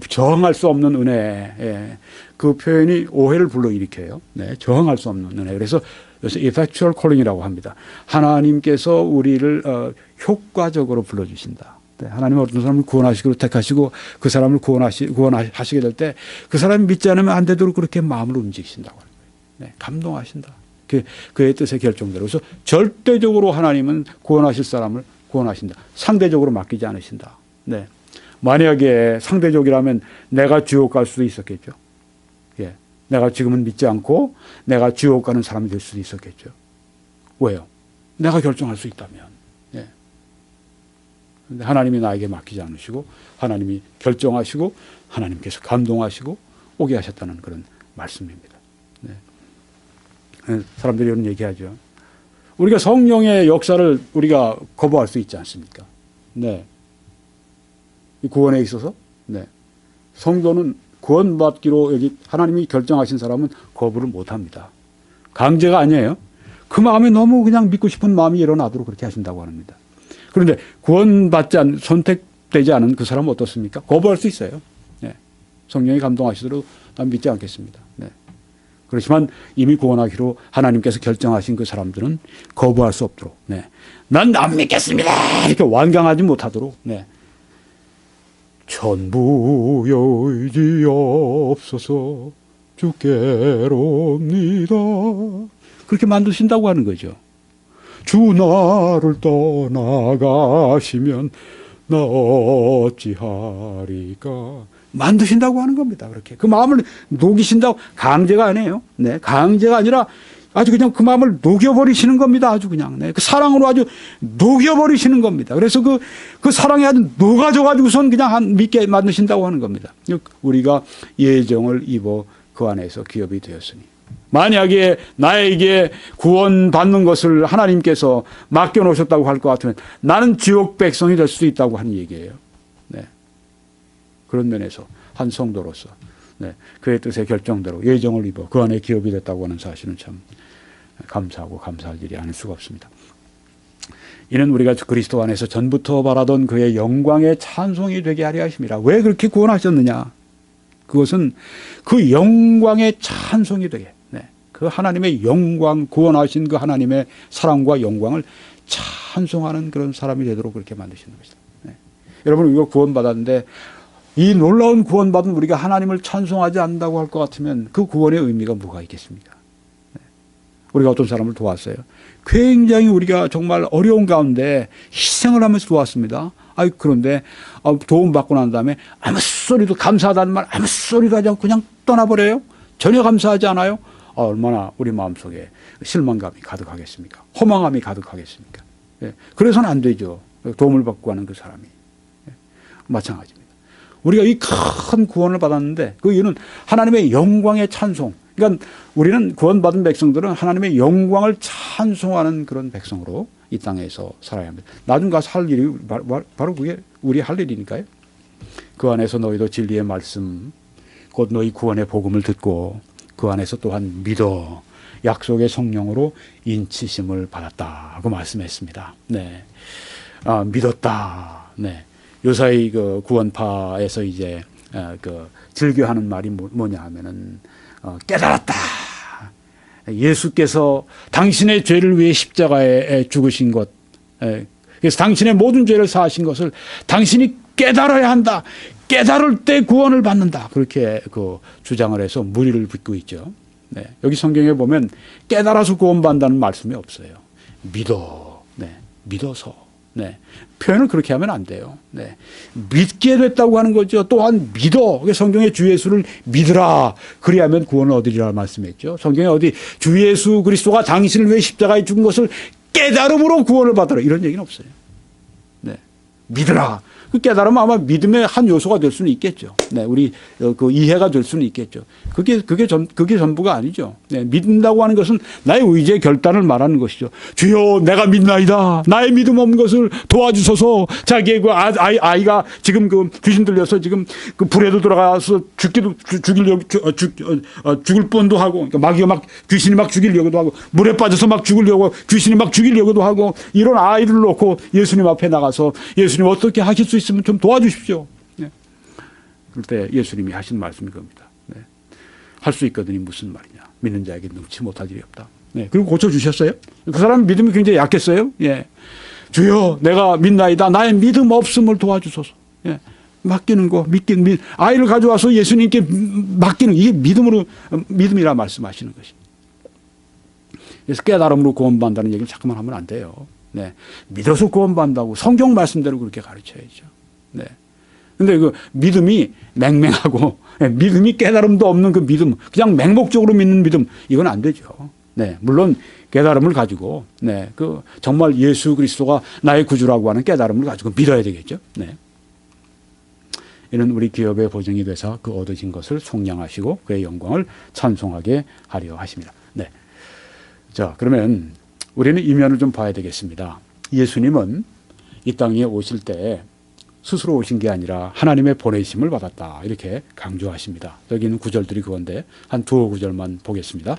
저항할 수 없는 은혜. 그 표현이 오해를 불러일으켜요. 네, 저항할 수 없는 은혜. 그래서 effectual calling이라고 합니다. 하나님께서 우리를 효과적으로 불러주신다. 네, 하나님 어떤 사람을 구원하시기로 택하시고 그 사람을 구원하시게 될 때 그 사람이 믿지 않으면 안 되도록 그렇게 마음을 움직이신다고 하는 거예요. 네, 감동하신다. 그의 뜻의 결정대로. 그래서 절대적으로 하나님은 구원하실 사람을 구원하신다. 상대적으로 맡기지 않으신다. 네. 만약에 상대적이라면 내가 지옥 갈 수도 있었겠죠. 예. 내가 지금은 믿지 않고 내가 지옥 가는 사람이 될 수도 있었겠죠. 왜요? 내가 결정할 수 있다면. 예. 근데 하나님이 나에게 맡기지 않으시고 하나님이 결정하시고 하나님께서 감동하시고 오게 하셨다는 그런 말씀입니다. 네. 사람들이 이런 얘기하죠. 우리가 성령의 역사를 우리가 거부할 수 있지 않습니까? 네. 이 구원에 있어서 네. 성도는 구원받기로 여기 하나님이 결정하신 사람은 거부를 못합니다. 강제가 아니에요. 그 마음에 너무 그냥 믿고 싶은 마음이 일어나도록 그렇게 하신다고 합니다. 그런데 구원받지 않은, 선택되지 않은 그 사람은 어떻습니까? 거부할 수 있어요. 네. 성령이 감동하시도록 난 믿지 않겠습니다. 네. 그렇지만 이미 구원하기로 하나님께서 결정하신 그 사람들은 거부할 수 없도록 네. 난 안 믿겠습니다. 이렇게 완강하지 못하도록 네. 전부 여의지옵소서 주께로옵니다. 그렇게 만드신다고 하는 거죠. 주 나를 떠나가시면 나 어찌하리까. 만드신다고 하는 겁니다. 그렇게. 그 마음을 녹이신다고, 강제가 아니에요. 네. 강제가 아니라 아주 그냥 그 마음을 녹여버리시는 겁니다. 아주 그냥. 네. 그 사랑으로 아주 녹여버리시는 겁니다. 그래서 그 사랑이 아주 녹아져가지고선 그냥 믿게 만드신다고 하는 겁니다. 우리가 예정을 입어 그 안에서 기업이 되었으니. 만약에 나에게 구원받는 것을 하나님께서 맡겨놓으셨다고 할 것 같으면 나는 지옥 백성이 될 수도 있다고 하는 얘기예요. 네. 그런 면에서 한 성도로서 네. 그의 뜻의 결정대로 예정을 입어 그 안에 기업이 됐다고 하는 사실은 참 감사하고 감사할 일이 아닐 수가 없습니다. 이는 우리가 그리스도 안에서 전부터 바라던 그의 영광의 찬송이 되게 하려 하심이라. 왜 그렇게 구원하셨느냐? 그것은 그 영광의 찬송이 되게 네. 그 하나님의 영광, 구원하신 그 하나님의 사랑과 영광을 찬송하는 그런 사람이 되도록 그렇게 만드시는 것이다. 네. 여러분 이거 구원받았는데 이 놀라운 구원받은 우리가 하나님을 찬송하지 않는다고 할 것 같으면 그 구원의 의미가 뭐가 있겠습니까? 네. 우리가 어떤 사람을 도왔어요. 굉장히 우리가 정말 어려운 가운데 희생을 하면서 도왔습니다. 그런데 도움받고 난 다음에 아무 소리도 감사하다는 말 아무 소리도 하지 않고 그냥 떠나버려요. 전혀 감사하지 않아요. 얼마나 우리 마음속에 실망감이 가득하겠습니까? 허망함이 가득하겠습니까? 예. 그래서는 안 되죠. 도움을 받고 하는 그 사람이. 예. 마찬가지입니다. 우리가 이 큰 구원을 받았는데 그 이유는 하나님의 영광의 찬송. 그러니까 우리는 구원받은 백성들은 하나님의 영광을 찬송하는 그런 백성으로 이 땅에서 살아야 합니다. 나중 가서 할 일이 바로 그게 우리 할 일이니까요. 그 안에서 너희도 진리의 말씀 곧 너희 구원의 복음을 듣고 그 안에서 또한 믿어 약속의 성령으로 인치심을 받았다고 말씀했습니다. 네, 믿었다. 네, 요사이 그 구원파에서 이제 그 즐겨하는 말이 뭐냐 하면은 깨달았다. 예수께서 당신의 죄를 위해 십자가에 죽으신 것, 그래서 당신의 모든 죄를 사하신 것을 당신이 깨달아야 한다. 깨달을 때 구원을 받는다. 그렇게 그 주장을 해서 무리를 빚고 있죠. 네. 여기 성경에 보면 깨달아서 구원받는다는 말씀이 없어요. 믿어. 네. 믿어서. 네. 표현을 그렇게 하면 안 돼요. 네. 믿게 됐다고 하는 거죠. 또한 믿어. 성경에 주 예수를 믿으라. 그리하면 구원을 얻으리라 말씀했죠. 성경에 어디 주 예수 그리스도가 당신을 위해 십자가에 죽은 것을 깨달음으로 구원을 받으라. 이런 얘기는 없어요. 네. 믿으라. 그 깨달으면 아마 믿음의 한 요소가 될 수는 있겠죠. 네, 우리 그 이해가 될 수는 있겠죠. 그게 전부가 아니죠. 네, 믿는다고 하는 것은 나의 의지의 결단을 말하는 것이죠. 주여, 내가 믿나이다. 나의 믿음 없는 것을 도와주소서. 자기의 그 아이가 지금 그 귀신 들려서 지금 그 불에도 들어가서 죽을 뻔도 하고, 그러니까 마귀가 막 귀신이 막 죽이려고도 하고, 물에 빠져서 막 죽으려고 귀신이 막 죽이려고도 하고, 이런 아이를 놓고 예수님 앞에 나가서 예수님 어떻게 하실 수 있으면 좀 도와주십시오. 네. 그럴 때 예수님이 하신 말씀이 겁니다. 네. 할 수 있거든요. 무슨 말이냐. 믿는 자에게 능치 못할 일이 없다. 네. 그리고 고쳐주셨어요. 그 사람 믿음이 굉장히 약했어요. 예. 주여, 내가 믿나이다. 나의 믿음 없음을 도와주소서. 예. 맡기는 거, 아이를 가져와서 예수님께 맡기는, 이게 믿음이라 말씀하시는 것입니다. 그래서 깨달음으로 구원받는다는 얘기를 자꾸만 하면 안 돼요. 네. 믿어서 구원받는다고 성경 말씀대로 그렇게 가르쳐야죠. 네. 근데 그 믿음이 맹맹하고, 믿음이 깨달음도 없는 그 믿음, 그냥 맹목적으로 믿는 믿음, 이건 안 되죠. 네, 물론 깨달음을 가지고, 네, 그 정말 예수 그리스도가 나의 구주라고 하는 깨달음을 가지고 믿어야 되겠죠. 네. 이는 우리 기업의 보증이 되사 그 얻으신 것을 속량하시고 그의 영광을 찬송하게 하려 하십니다. 네. 자, 그러면 우리는 이면을 좀 봐야 되겠습니다. 예수님은 이 땅에 오실 때 스스로 오신 게 아니라 하나님의 보내심을 받았다. 이렇게 강조하십니다. 여기 있는 구절들이 그건데 한 두어 구절만 보겠습니다.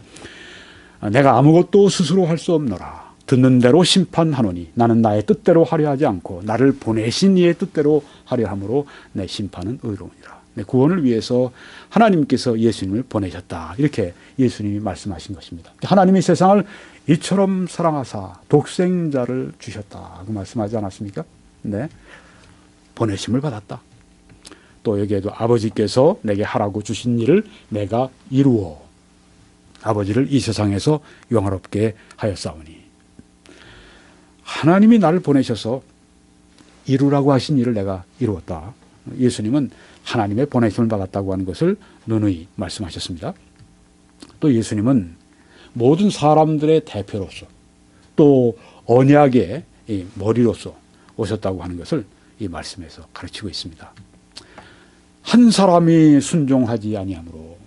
내가 아무것도 스스로 할 수 없노라. 듣는 대로 심판하노니 나는 나의 뜻대로 하려 하지 않고 나를 보내신 이의 뜻대로 하려 함으로 내 심판은 의로우니라. 네, 구원을 위해서 하나님께서 예수님을 보내셨다. 이렇게 예수님이 말씀하신 것입니다. 하나님이 세상을 이처럼 사랑하사 독생자를 주셨다. 그 말씀하지 않았습니까? 네. 보내심을 받았다. 또 여기에도 아버지께서 내게 하라고 주신 일을 내가 이루어 아버지를 이 세상에서 영화롭게 하였사오니 하나님이 나를 보내셔서 이루라고 하신 일을 내가 이루었다. 예수님은 하나님의 보내심을 받았다고 하는 것을 누누이 말씀하셨습니다. 또 예수님은 모든 사람들의 대표로서 또 언약의 머리로서 오셨다고 하는 것을 이 말씀에서 가르치고 있습니다. 한 사람이 순종하지 아니하므로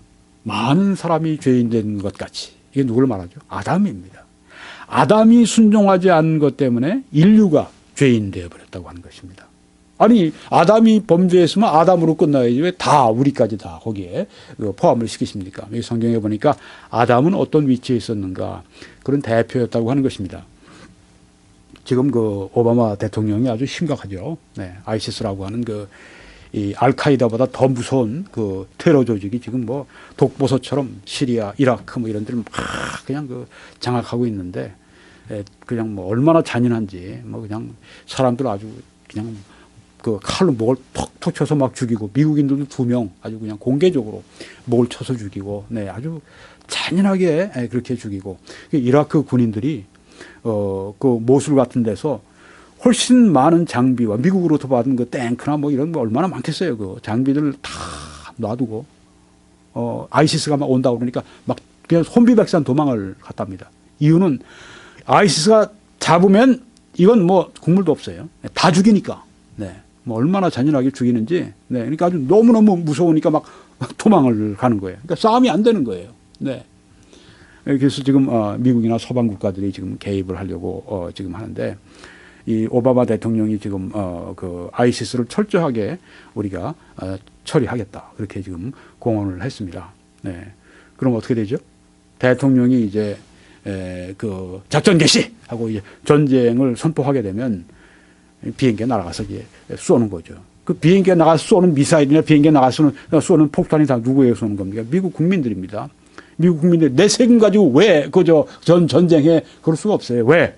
많은 사람이 죄인 된 것 같이, 이게 누굴 말하죠? 아담입니다. 아담이 순종하지 않은 것 때문에 인류가 죄인 되어버렸다고 하는 것입니다. 아니, 아담이 범죄했으면 아담으로 끝나야지 왜 다 우리까지 다 거기에 포함을 시키십니까? 여기 성경에 보니까 아담은 어떤 위치에 있었는가, 그런 대표였다고 하는 것입니다. 지금 그 오바마 대통령이 아주 심각하죠. 네, 아이시스라고 하는 이 알카이다보다 더 무서운 그 테러 조직이 지금 뭐 독보서처럼 시리아, 이라크 뭐 이런 데를 막 그냥 장악하고 있는데, 그냥 뭐 얼마나 잔인한지 뭐 그냥 사람들 아주 그냥 그 칼로 목을 톡톡 쳐서 막 죽이고, 미국인들도 2명 아주 그냥 공개적으로 목을 쳐서 죽이고, 네, 아주 잔인하게 그렇게 죽이고, 이라크 군인들이 그 모술 같은 데서 훨씬 많은 장비와 미국으로부터 받은 그 탱크나 뭐 이런 거 얼마나 많겠어요. 그 장비들을 다 놔두고 아이시스가 막 온다고 그러니까 막 그냥 혼비백산 도망을 갔답니다. 이유는 아이시스가 잡으면 이건 뭐 국물도 없어요. 다 죽이니까. 네. 뭐 얼마나 잔인하게 죽이는지. 네. 그러니까 아주 너무너무 무서우니까 막 도망을 가는 거예요. 그러니까 싸움이 안 되는 거예요. 네. 그래서 지금 미국이나 서방 국가들이 지금 개입을 하려고 지금 하는데, 이 오바마 대통령이 지금 그 아이시스를 철저하게 우리가 처리하겠다, 그렇게 지금 공언을 했습니다. 네. 그럼 어떻게 되죠? 대통령이 이제 그 작전 개시하고 이제 전쟁을 선포하게 되면 비행기에 날아가서 이제 쏘는 거죠. 그 비행기에 나가서 쏘는 미사일이나 비행기에 나가서 쏘는 폭탄이 다 누구에게 쏘는 겁니까? 미국 국민들입니다. 미국 국민들 내 세금 가지고 왜 그저 전쟁에 그럴 수가 없어요. 왜?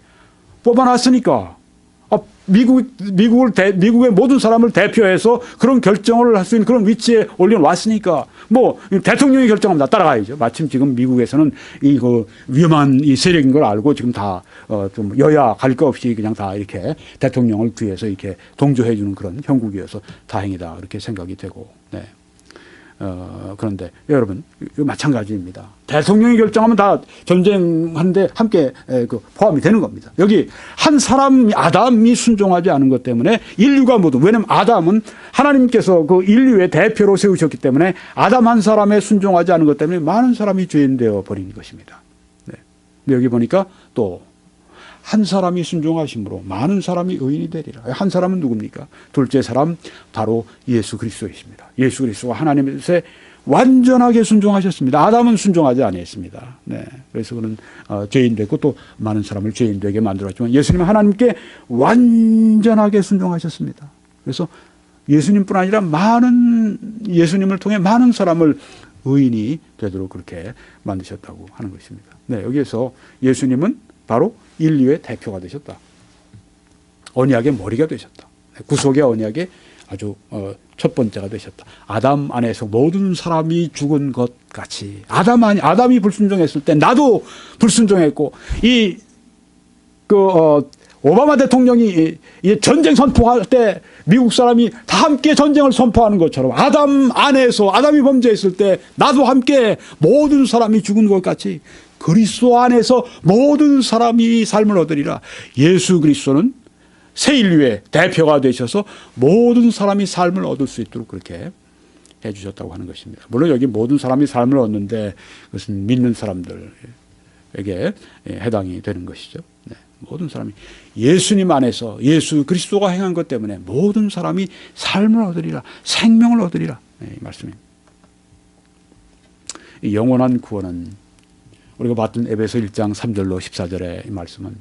뽑아놨으니까. 미국의 모든 사람을 대표해서 그런 결정을 할 수 있는 그런 위치에 올려놨으니까 뭐 대통령이 결정합니다. 따라가야죠. 마침 지금 미국에서는 그 위험한 이 세력인 걸 알고 지금 다 좀 여야 갈 거 없이 그냥 다 이렇게 대통령을 뒤에서 이렇게 동조해 주는 그런 형국이어서 다행이다, 그렇게 생각이 되고. 네. 그런데 여러분, 마찬가지입니다. 대통령이 결정하면 다 전쟁하는데 함께 포함이 되는 겁니다. 여기 한 사람 아담이 순종하지 않은 것 때문에 인류가 모두, 왜냐하면 아담은 하나님께서 그 인류의 대표로 세우셨기 때문에 아담 한 사람에 순종하지 않은 것 때문에 많은 사람이 죄인 되어 버린 것입니다. 네. 근데 여기 보니까 또 한 사람이 순종하심으로 많은 사람이 의인이 되리라. 한 사람은 누굽니까? 둘째 사람 바로 예수 그리스도이십니다. 예수 그리스도가 하나님의 완전하게 순종하셨습니다. 아담은 순종하지 아니했습니다. 네. 그래서 그는 죄인 됐고 또 많은 사람을 죄인 되게 만들었지만 예수님은 하나님께 완전하게 순종하셨습니다. 그래서 예수님뿐 아니라 예수님을 통해 많은 사람을 의인이 되도록 그렇게 만드셨다고 하는 것입니다. 네. 여기에서 예수님은 바로 인류의 대표가 되셨다. 언약의 머리가 되셨다. 구속의 언약의 아주 첫 번째가 되셨다. 아담 안에서 모든 사람이 죽은 것 같이, 아담이 불순종했을 때 나도 불순종했고, 오바마 대통령이 이제 전쟁 선포할 때 미국 사람이 다 함께 전쟁을 선포하는 것처럼 아담 안에서 아담이 범죄했을 때 나도 함께 모든 사람이 죽은 것 같이 그리스도 안에서 모든 사람이 삶을 얻으리라. 예수 그리스도는 새 인류의 대표가 되셔서 모든 사람이 삶을 얻을 수 있도록 그렇게 해 주셨다고 하는 것입니다. 물론 여기 모든 사람이 삶을 얻는데 그것은 믿는 사람들에게 해당이 되는 것이죠. 네. 모든 사람이 예수님 안에서 예수 그리스도가 행한 것 때문에 모든 사람이 삶을 얻으리라. 생명을 얻으리라. 네, 이 말씀입니다. 이 영원한 구원은 우리가 봤던 에베소 1장 3절로 14절의 이 말씀은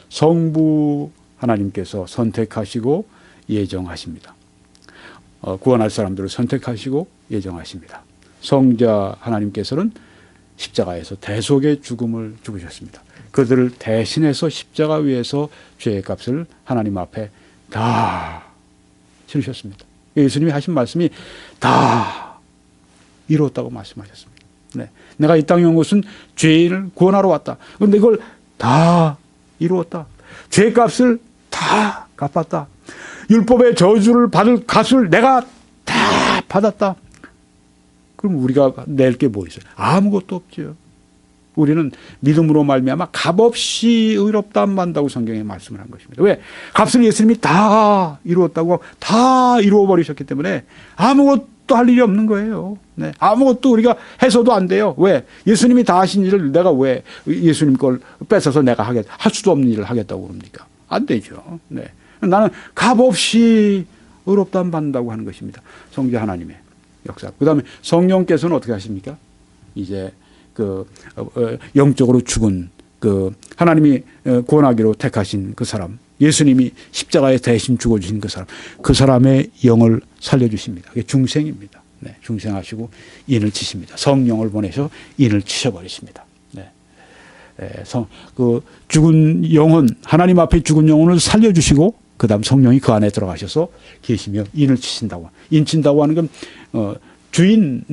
성부 하나님께서 선택하시고 예정하십니다. 구원할 사람들을 선택하시고 예정하십니다. 성자 하나님께서는 십자가에서 대속의 죽음을 죽으셨습니다. 그들을 대신해서 십자가 위에서 죄의 값을 하나님 앞에 다 치르셨습니다. 예수님이 하신 말씀이 다 이루었다고 말씀하셨습니다. 네. 내가 이 땅에 온 것은 죄인을 구원하러 왔다. 그런데 이걸 다 이루었다. 죄의 값을 다 갚았다. 율법의 저주를 받을 값을 내가 다 받았다. 그럼 우리가 낼 게 뭐 있어요? 아무것도 없죠. 우리는 믿음으로 말미암아 값없이 의롭다함 받는다고 성경에 말씀을 한 것입니다. 왜? 값을 예수님이 다 이루었다고 다 이루어버리셨기 때문에 아무것도 할 일이 없는 거예요. 네. 아무것도 우리가 해서도 안 돼요. 왜? 예수님이 다 하신 일을 내가 왜 예수님 걸 뺏어서 내가 할 수도 없는 일을 하겠다고 그럽니까? 안 되죠. 네. 나는 값없이 의롭다함 받는다고 하는 것입니다. 성자 하나님의 역사. 그 다음에 성령께서는 어떻게 하십니까? 이제 영적으로 죽은 하나님이 구원하기로 택하신 그 사람, 예수님이 십자가에 대신 죽어주신 그 사람의 영을 살려주십니다. 그게 중생입니다. 네, 중생하시고 인을 치십니다. 성령을 보내서 인을 치셔버리십니다. 네. 죽은 영혼, 하나님 앞에 죽은 영혼을 살려주시고 그 다음 성령이 그 안에 들어가셔서 계시며 인을 치신다고. 인 친다고 하는 건 주인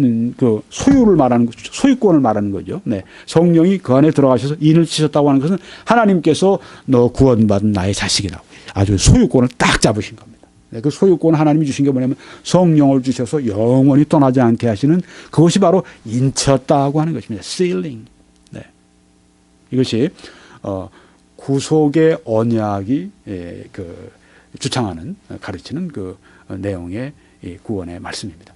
소유를 말하는 소유권을 말하는 거죠. 네. 성령이 그 안에 들어가셔서 인을 치셨다고 하는 것은 하나님께서 너 구원받은 나의 자식이라고 아주 소유권을 딱 잡으신 겁니다. 네. 그 소유권을 하나님이 주신 게 뭐냐면 성령을 주셔서 영원히 떠나지 않게 하시는 그것이 바로 인쳤다고 하는 것입니다. sealing. 네. 이것이 구속의 언약이 주창하는 가르치는 그 내용의 구원의 말씀입니다.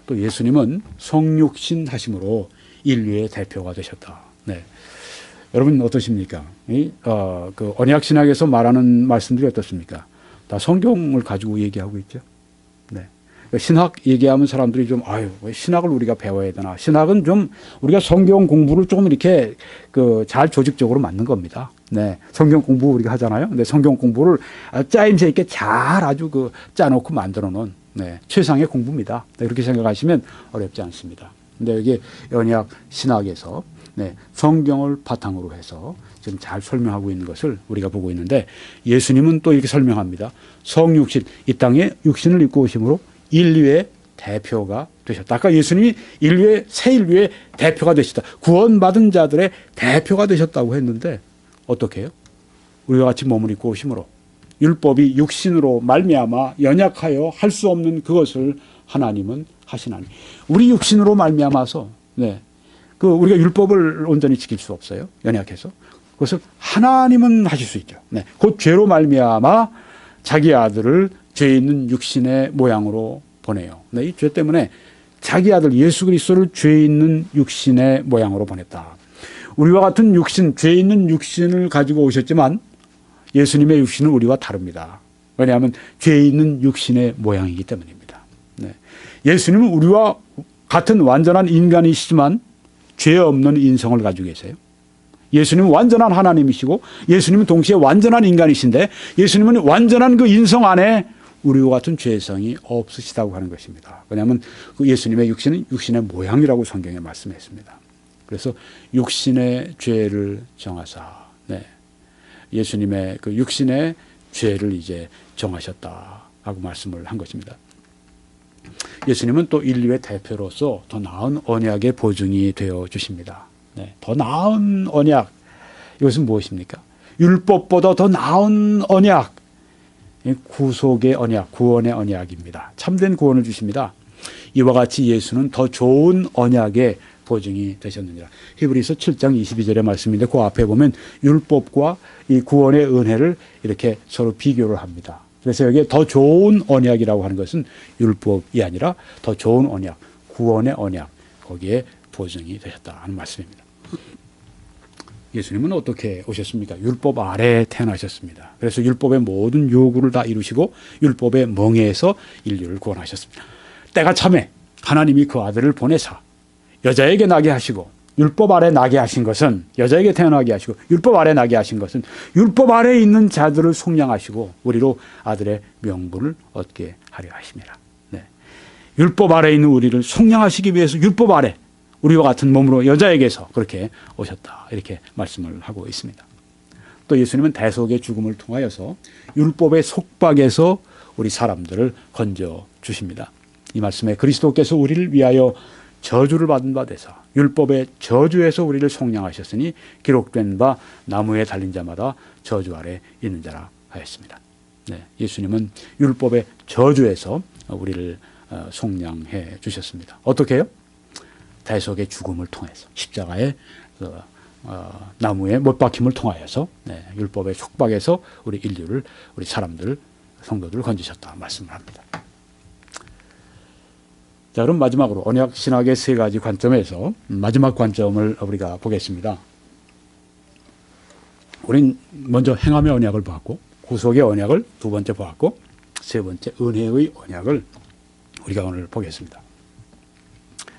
또 예수님은 성육신 하심으로 인류의 대표가 되셨다. 네. 여러분 어떠십니까? 그 언약 신학에서 말하는 말씀들이 어떻습니까? 다 성경을 가지고 얘기하고 있죠. 네. 신학 얘기하면 사람들이 좀 왜 신학을 우리가 배워야 되나? 신학은 좀 우리가 성경 공부를 조금 이렇게 잘 조직적으로 맞는 겁니다. 네. 성경 공부 우리가 하잖아요. 근데 성경 공부를 짜임새 있게 잘 아주 짜놓고 만들어 놓은 네, 최상의 공부입니다. 네, 그렇게 생각하시면 어렵지 않습니다. 근데 여기 언약 신학에서 네, 성경을 바탕으로 해서 지금 잘 설명하고 있는 것을 우리가 보고 있는데 예수님은 또 이렇게 설명합니다. 성육신, 이 땅에 육신을 입고 오심으로 인류의 대표가 되셨다. 아까 예수님이 새 인류의 대표가 되셨다. 구원받은 자들의 대표가 되셨다고 했는데 어떻게 해요? 우리와 같이 몸을 입고 오심으로 율법이 육신으로 말미암아 연약하여 할 수 없는 그것을 하나님은 하시나니 우리 육신으로 말미암아서 네, 우리가 율법을 온전히 지킬 수 없어요. 연약해서 그것을 하나님은 하실 수 있죠. 네, 곧 죄로 말미암아 자기 아들을 죄 있는 육신의 모양으로 보내요. 네, 이 죄 때문에 자기 아들 예수 그리스도를 죄 있는 육신의 모양으로 보냈다. 우리와 같은 육신, 죄 있는 육신을 가지고 오셨지만 예수님의 육신은 우리와 다릅니다. 왜냐하면 죄 있는 육신의 모양이기 때문입니다. 네. 예수님은 우리와 같은 완전한 인간이시지만 죄 없는 인성을 가지고 계세요. 예수님은 완전한 하나님이시고 예수님은 동시에 완전한 인간이신데 예수님은 완전한 그 인성 안에 우리와 같은 죄성이 없으시다고 하는 것입니다. 왜냐하면 그 예수님의 육신은 육신의 모양이라고 성경에 말씀했습니다. 그래서 육신의 죄를 정하사 네. 예수님의 그 육신의 죄를 이제 정하셨다 하고 말씀을 한 것입니다. 예수님은 또 인류의 대표로서 더 나은 언약의 보증이 되어 주십니다. 네, 더 나은 언약 이것은 무엇입니까? 율법보다 더 나은 언약, 구속의 언약, 구원의 언약입니다. 참된 구원을 주십니다. 이와 같이 예수는 더 좋은 언약의 보증이 되셨느니라. 히브리서 7장 22절의 말씀인데 그 앞에 보면 율법과 이 구원의 은혜를 이렇게 서로 비교를 합니다. 그래서 여기에 더 좋은 언약이라고 하는 것은 율법이 아니라 더 좋은 언약, 구원의 언약, 거기에 보증이 되셨다 하는 말씀입니다. 예수님은 어떻게 오셨습니까? 율법 아래에 태어나셨습니다. 그래서 율법의 모든 요구를 다 이루시고 율법의 멍에에서 인류를 구원하셨습니다. 때가 참에 하나님이 그 아들을 보내사 여자에게 나게 하시고, 율법 아래 나게 하신 것은, 여자에게 태어나게 하시고 율법 아래 나게 하신 것은 율법 아래에 있는 자들을 속량하시고 우리로 아들의 명분을 얻게 하려 하심이라. 네. 율법 아래에 있는 우리를 속량하시기 위해서 율법 아래 우리와 같은 몸으로 여자에게서 그렇게 오셨다, 이렇게 말씀을 하고 있습니다. 또 예수님은 대속의 죽음을 통하여서 율법의 속박에서 우리 사람들을 건져 주십니다. 이 말씀에 그리스도께서 우리를 위하여 저주를 받은 바 되사 율법의 저주에서 우리를 속량하셨으니 기록된 바 나무에 달린 자마다 저주 아래 있는 자라 하였습니다. 네, 예수님은 율법의 저주에서 우리를 속량해 주셨습니다. 어떻게 해요? 대속의 죽음을 통해서, 십자가의 나무에 못 박힘을 통하여서, 네, 율법의 속박에서 우리 인류를, 우리 사람들, 성도들을 건지셨다 말씀을 합니다. 자, 그럼 마지막으로 언약 신학의 세 가지 관점에서 마지막 관점을 우리가 보겠습니다. 우린 먼저 행함의 언약을 보았고, 구속의 언약을 두 번째 보았고, 세 번째 은혜의 언약을 우리가 오늘 보겠습니다.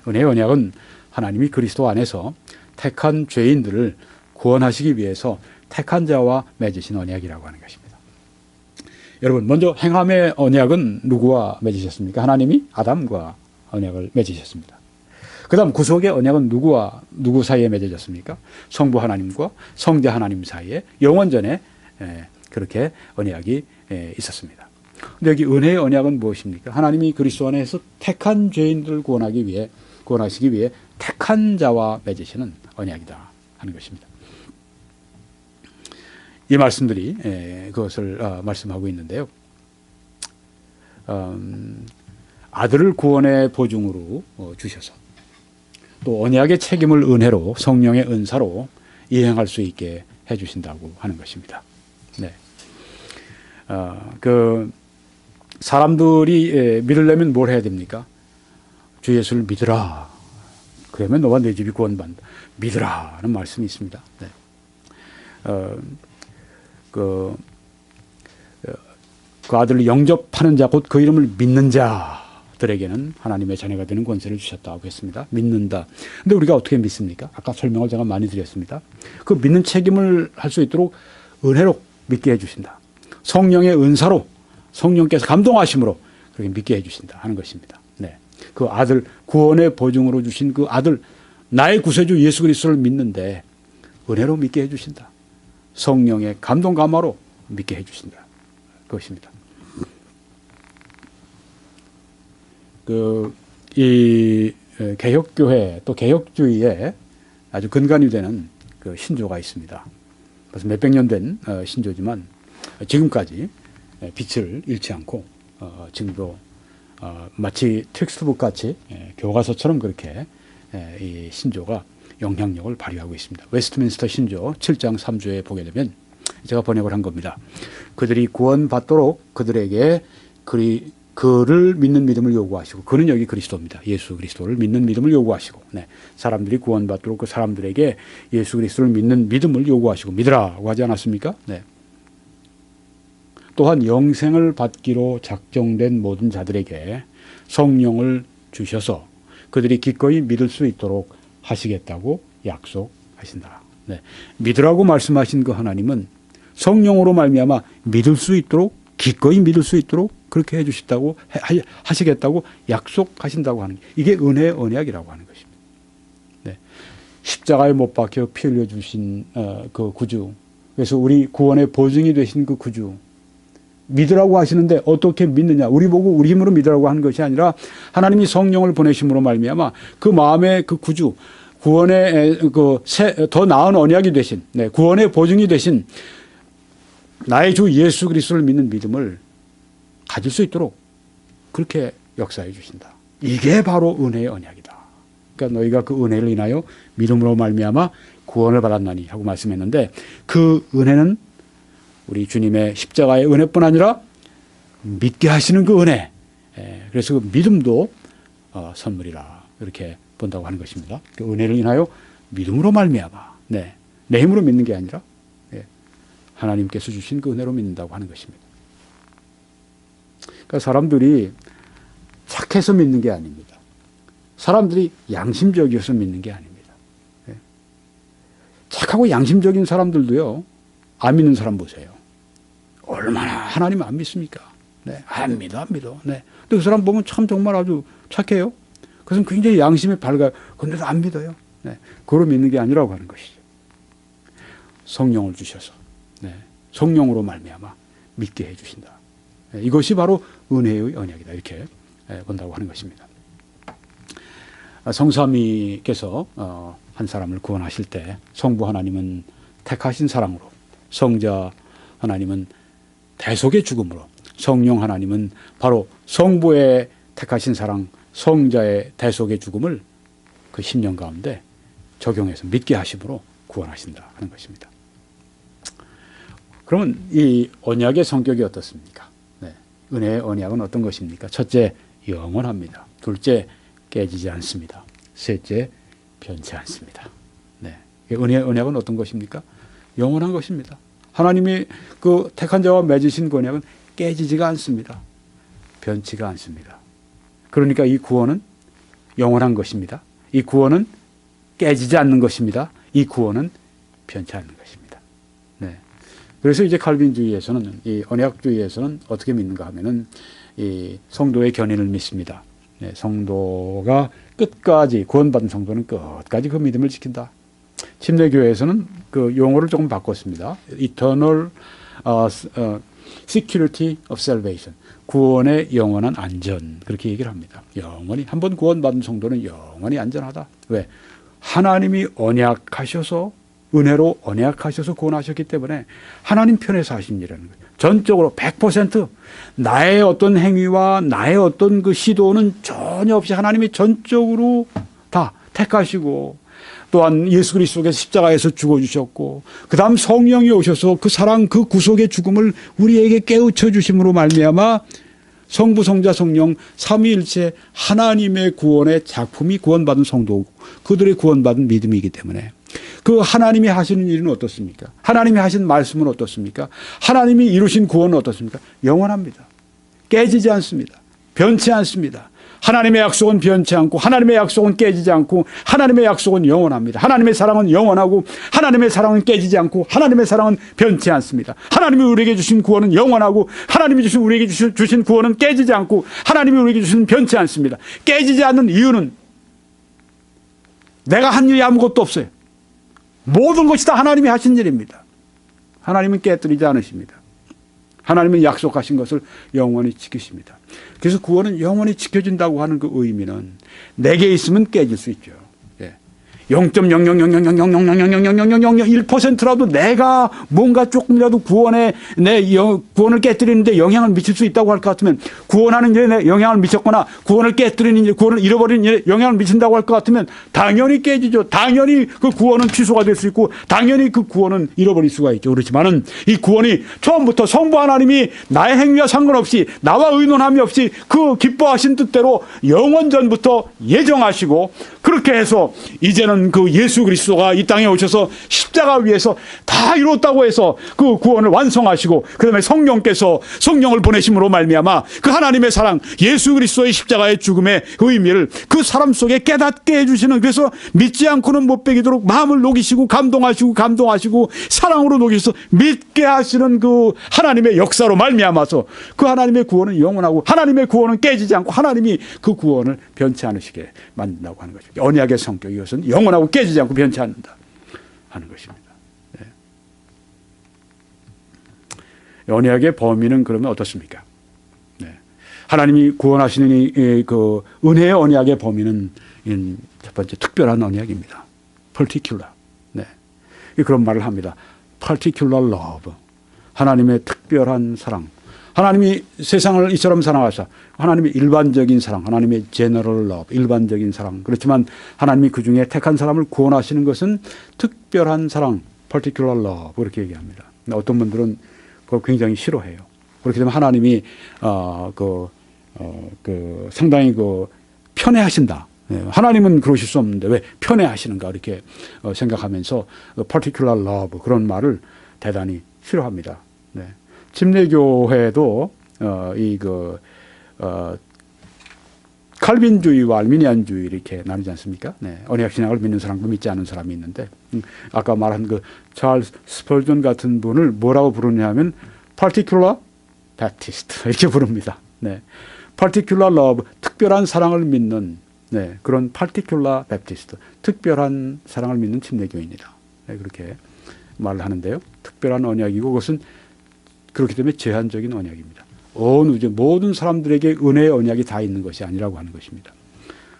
은혜의 언약은 하나님이 그리스도 안에서 택한 죄인들을 구원하시기 위해서 택한 자와 맺으신 언약이라고 하는 것입니다. 여러분, 먼저 행함의 언약은 누구와 맺으셨습니까? 하나님이 아담과 언약을 맺으셨습니다. 그 다음 구속의 언약은 누구 사이에 맺어졌습니까? 성부 하나님과 성자 하나님 사이에 영원전에 그렇게 언약이 있었습니다. 근데 여기 은혜의 언약은 무엇입니까? 하나님이 그리스도 안에서 택한 죄인들을 구원하시기 위해 택한 자와 맺으시는 언약이다 하는 것입니다. 이 말씀들이 그것을 말씀하고 있는데요. 아들을 구원의 보증으로 주셔서 또 언약의 책임을 은혜로, 성령의 은사로 이행할 수 있게 해주신다고 하는 것입니다. 네. 사람들이 믿으려면 뭘 해야 됩니까? 주 예수를 믿으라. 그러면 너와 내 집이 구원받는다. 믿으라는 말씀이 있습니다. 네. 그 아들을 영접하는 자, 곧 그 이름을 믿는 자들에게는 하나님의 자녀가 되는 권세를 주셨다고 했습니다. 믿는다. 근데 우리가 어떻게 믿습니까? 아까 설명을 제가 많이 드렸습니다. 그 믿는 책임을 할 수 있도록 은혜로 믿게 해주신다. 성령의 은사로, 성령께서 감동하심으로 그렇게 믿게 해주신다 하는 것입니다. 네. 그 아들, 구원의 보증으로 주신 그 아들, 나의 구세주 예수 그리스도를 믿는데 은혜로 믿게 해주신다. 성령의 감동 감화로 믿게 해주신다. 그것입니다. 이 개혁교회 또 개혁주의에 아주 근간이 되는 그 신조가 있습니다. 벌써 몇백 년 된 신조지만 지금까지 빛을 잃지 않고 지금도 마치 텍스트북 같이 교과서처럼 그렇게 이 신조가 영향력을 발휘하고 있습니다. 웨스트민스터 신조 7장 3조에 보게 되면 제가 번역을 한 겁니다. 그들이 구원받도록 그들에게 그를 믿는 믿음을 요구하시고, 그는 여기 그리스도입니다. 예수 그리스도를 믿는 믿음을 요구하시고, 네, 사람들이 구원받도록 그 사람들에게 예수 그리스도를 믿는 믿음을 요구하시고, 믿으라고 하지 않았습니까? 네. 또한 영생을 받기로 작정된 모든 자들에게 성령을 주셔서 그들이 기꺼이 믿을 수 있도록 하시겠다고 약속하신다. 네. 믿으라고 말씀하신 그 하나님은 성령으로 말미암아 믿을 수 있도록, 기꺼이 믿을 수 있도록 그렇게 해주시다고 하시겠다고 약속하신다고 하는 게, 이게 은혜의 언약이라고 하는 것입니다. 네. 십자가에 못 박혀 피 흘려 주신 그 구주, 그래서 우리 구원의 보증이 되신 그 구주, 믿으라고 하시는데 어떻게 믿느냐? 우리 보고 우리 힘으로 믿으라고 하는 것이 아니라 하나님이 성령을 보내심으로 말미암아 그 마음의 그 구주, 구원의 더 나은 언약이 되신, 네, 구원의 보증이 되신 나의 주 예수 그리스도를 믿는 믿음을 가질 수 있도록 그렇게 역사해 주신다. 이게 바로 은혜의 언약이다. 그러니까 너희가 그 은혜를 인하여 믿음으로 말미암아 구원을 받았나니 하고 말씀했는데, 그 은혜는 우리 주님의 십자가의 은혜뿐 아니라 믿게 하시는 그 은혜, 그래서 그 믿음도 선물이라 이렇게 본다고 하는 것입니다. 그 은혜를 인하여 믿음으로 말미암아, 내 힘으로 믿는 게 아니라 하나님께서 주신 그 은혜로 믿는다고 하는 것입니다. 그러니까 사람들이 착해서 믿는 게 아닙니다. 사람들이 양심적이어서 믿는 게 아닙니다. 착하고 양심적인 사람들도요, 안 믿는 사람 보세요. 얼마나 하나님 안 믿습니까? 안 믿어. 근데 그 사람 보면 참 정말 아주 착해요. 그것은 굉장히 양심이 밝아요. 그런데도 안 믿어요. 그걸 믿는 게 아니라고 하는 것이죠. 성령을 주셔서 성령으로 말미암아 믿게 해주신다. 이것이 바로 은혜의 언약이다. 이렇게 본다고 하는 것입니다. 성삼위께서 한 사람을 구원하실 때 성부 하나님은 택하신 사랑으로, 성자 하나님은 대속의 죽음으로, 성령 하나님은 바로 성부의 택하신 사랑, 성자의 대속의 죽음을 그 10년 가운데 적용해서 믿게 하심으로 구원하신다 하는 것입니다. 그러면 이 언약의 성격이 어떻습니까? 은혜의 언약은 어떤 것입니까? 첫째, 영원합니다. 둘째, 깨지지 않습니다. 셋째, 변치 않습니다. 은혜의 언약은 어떤 것입니까? 영원한 것입니다. 하나님이 그 택한 자와 맺으신 그 언약은 깨지지가 않습니다. 변치가 않습니다. 그러니까 이 구원은 영원한 것입니다. 이 구원은 깨지지 않는 것입니다. 이 구원은 변치 않는 것입니다. 그래서 이제 칼빈주의에서는, 이 언약주의에서는 어떻게 믿는가 하면은 이 성도의 견인을 믿습니다. 성도가 끝까지, 구원받은 성도는 끝까지 그 믿음을 지킨다. 침례교회에서는 그 용어를 조금 바꿨습니다. Eternal Security of Salvation. 구원의 영원한 안전. 그렇게 얘기를 합니다. 영원히, 한번 구원받은 성도는 영원히 안전하다. 왜? 하나님이 언약하셔서, 은혜로 언약하셔서 구원하셨기 때문에 하나님 편에서 하신 일이라는 거예요. 전적으로 100% 나의 어떤 행위와 나의 어떤 그 시도는 전혀 없이 하나님이 전적으로 다 택하시고, 또한 예수 그리스도께서 십자가에서 죽어주셨고, 그 다음 성령이 오셔서 그 사랑, 그 구속의 죽음을 우리에게 깨우쳐 주심으로 말미암아 성부, 성자, 성령 삼위일체 하나님의 구원의 작품이 구원받은 성도고, 그들의 구원받은 믿음이기 때문에 그 하나님이 하시는 일은 어떻습니까? 하나님이 하신 말씀은 어떻습니까? 하나님이 이루신 구원은 어떻습니까? 영원합니다. 깨지지 않습니다. 변치 않습니다. 하나님의 약속은 변치 않고, 하나님의 약속은 깨지지 않고, 하나님의 약속은 영원합니다. 하나님의 사랑은 영원하고, 하나님의 사랑은 깨지지 않고, 하나님의 사랑은 변치 않습니다. 하나님이 우리에게 주신 구원은 영원하고, 하나님이 우리에게 주신 구원은 깨지지 않고, 하나님이 우리에게 주신 변치 않습니다. 깨지지 않는 이유는 내가 한 일이 아무것도 없어요. 모든 것이 다 하나님이 하신 일입니다. 하나님은 깨뜨리지 않으십니다. 하나님은 약속하신 것을 영원히 지키십니다. 그래서 구원은 영원히 지켜진다고 하는 그 의미는 내게 있으면 깨질 수 있죠. 0.0000000000001%라도 내가 뭔가 조금이라도 구원을 깨뜨리는데 영향을 미칠 수 있다고 할 것 같으면, 구원하는 일에 영향을 미쳤거나 구원을 깨뜨리는 일, 구원을 잃어버리는 일에 영향을 미친다고 할 것 같으면 당연히 깨지죠. 당연히 그 구원은 취소가 될 수 있고, 당연히 그 구원은 잃어버릴 수가 있죠. 그렇지만은 이 구원이 처음부터 성부 하나님이 나의 행위와 상관없이, 나와 의논함이 없이 그 기뻐하신 뜻대로 영원전부터 예정하시고, 그렇게 해서 이제는 그 예수 그리스도가 이 땅에 오셔서 십자가 위에서 다 이뤘다고 해서 그 구원을 완성하시고, 그 다음에 성령께서 성령을 보내심으로 말미암아 그 하나님의 사랑, 예수 그리스도의 십자가의 죽음의 의미를 그 사람 속에 깨닫게 해주시는, 그래서 믿지 않고는 못 배기도록 마음을 녹이시고 감동하시고 사랑으로 녹이셔서 믿게 하시는 그 하나님의 역사로 말미암아서 그 하나님의 구원은 영원하고, 하나님의 구원은 깨지지 않고, 하나님이 그 구원을 변치 않으시게 만든다고 하는 거죠. 언약의 성격, 이것은 영원하고 깨지지 않고 변치 않는다 하는 것입니다. 언약의 범위는 그러면 어떻습니까? 하나님이 구원하시는 그 은혜의 언약의 범위는 첫 번째 특별한 particular. 그런 말을 합니다. particular love. 하나님의 특별한 사랑. 하나님이 세상을 이처럼 사랑하사 하나님의 일반적인 사랑, 하나님의 general love, 일반적인 사랑. 그렇지만 하나님이 그중에 택한 사람을 구원하시는 것은 특별한 사랑, particular love 그렇게 얘기합니다. 어떤 분들은 그걸 굉장히 싫어해요. 그렇게 되면 하나님이 상당히 편애하신다. 하나님은 그러실 수 없는데 왜 편애하시는가 이렇게 생각하면서 particular love 그런 말을 대단히 싫어합니다. 네. 침례교회도 칼빈주의와 알미니안주의 이렇게 나누지 않습니까? 네. 언약 신학을 믿는 사람과 믿지 않는 사람이 있는데 아까 말한 그 찰스 스펄전 같은 분을 뭐라고 부르냐면 particular Baptist 이렇게 부릅니다. 네. particular love 특별한 사랑을 믿는 네, 그런 particular Baptist 특별한 사랑을 믿는 침례교인이다. 네, 그렇게 말을 하는데요. 특별한 언약이고 그것은 그렇기 때문에 제한적인 언약입니다. 온 우주 모든 사람들에게 은혜의 언약이 다 있는 것이 아니라고 하는 것입니다.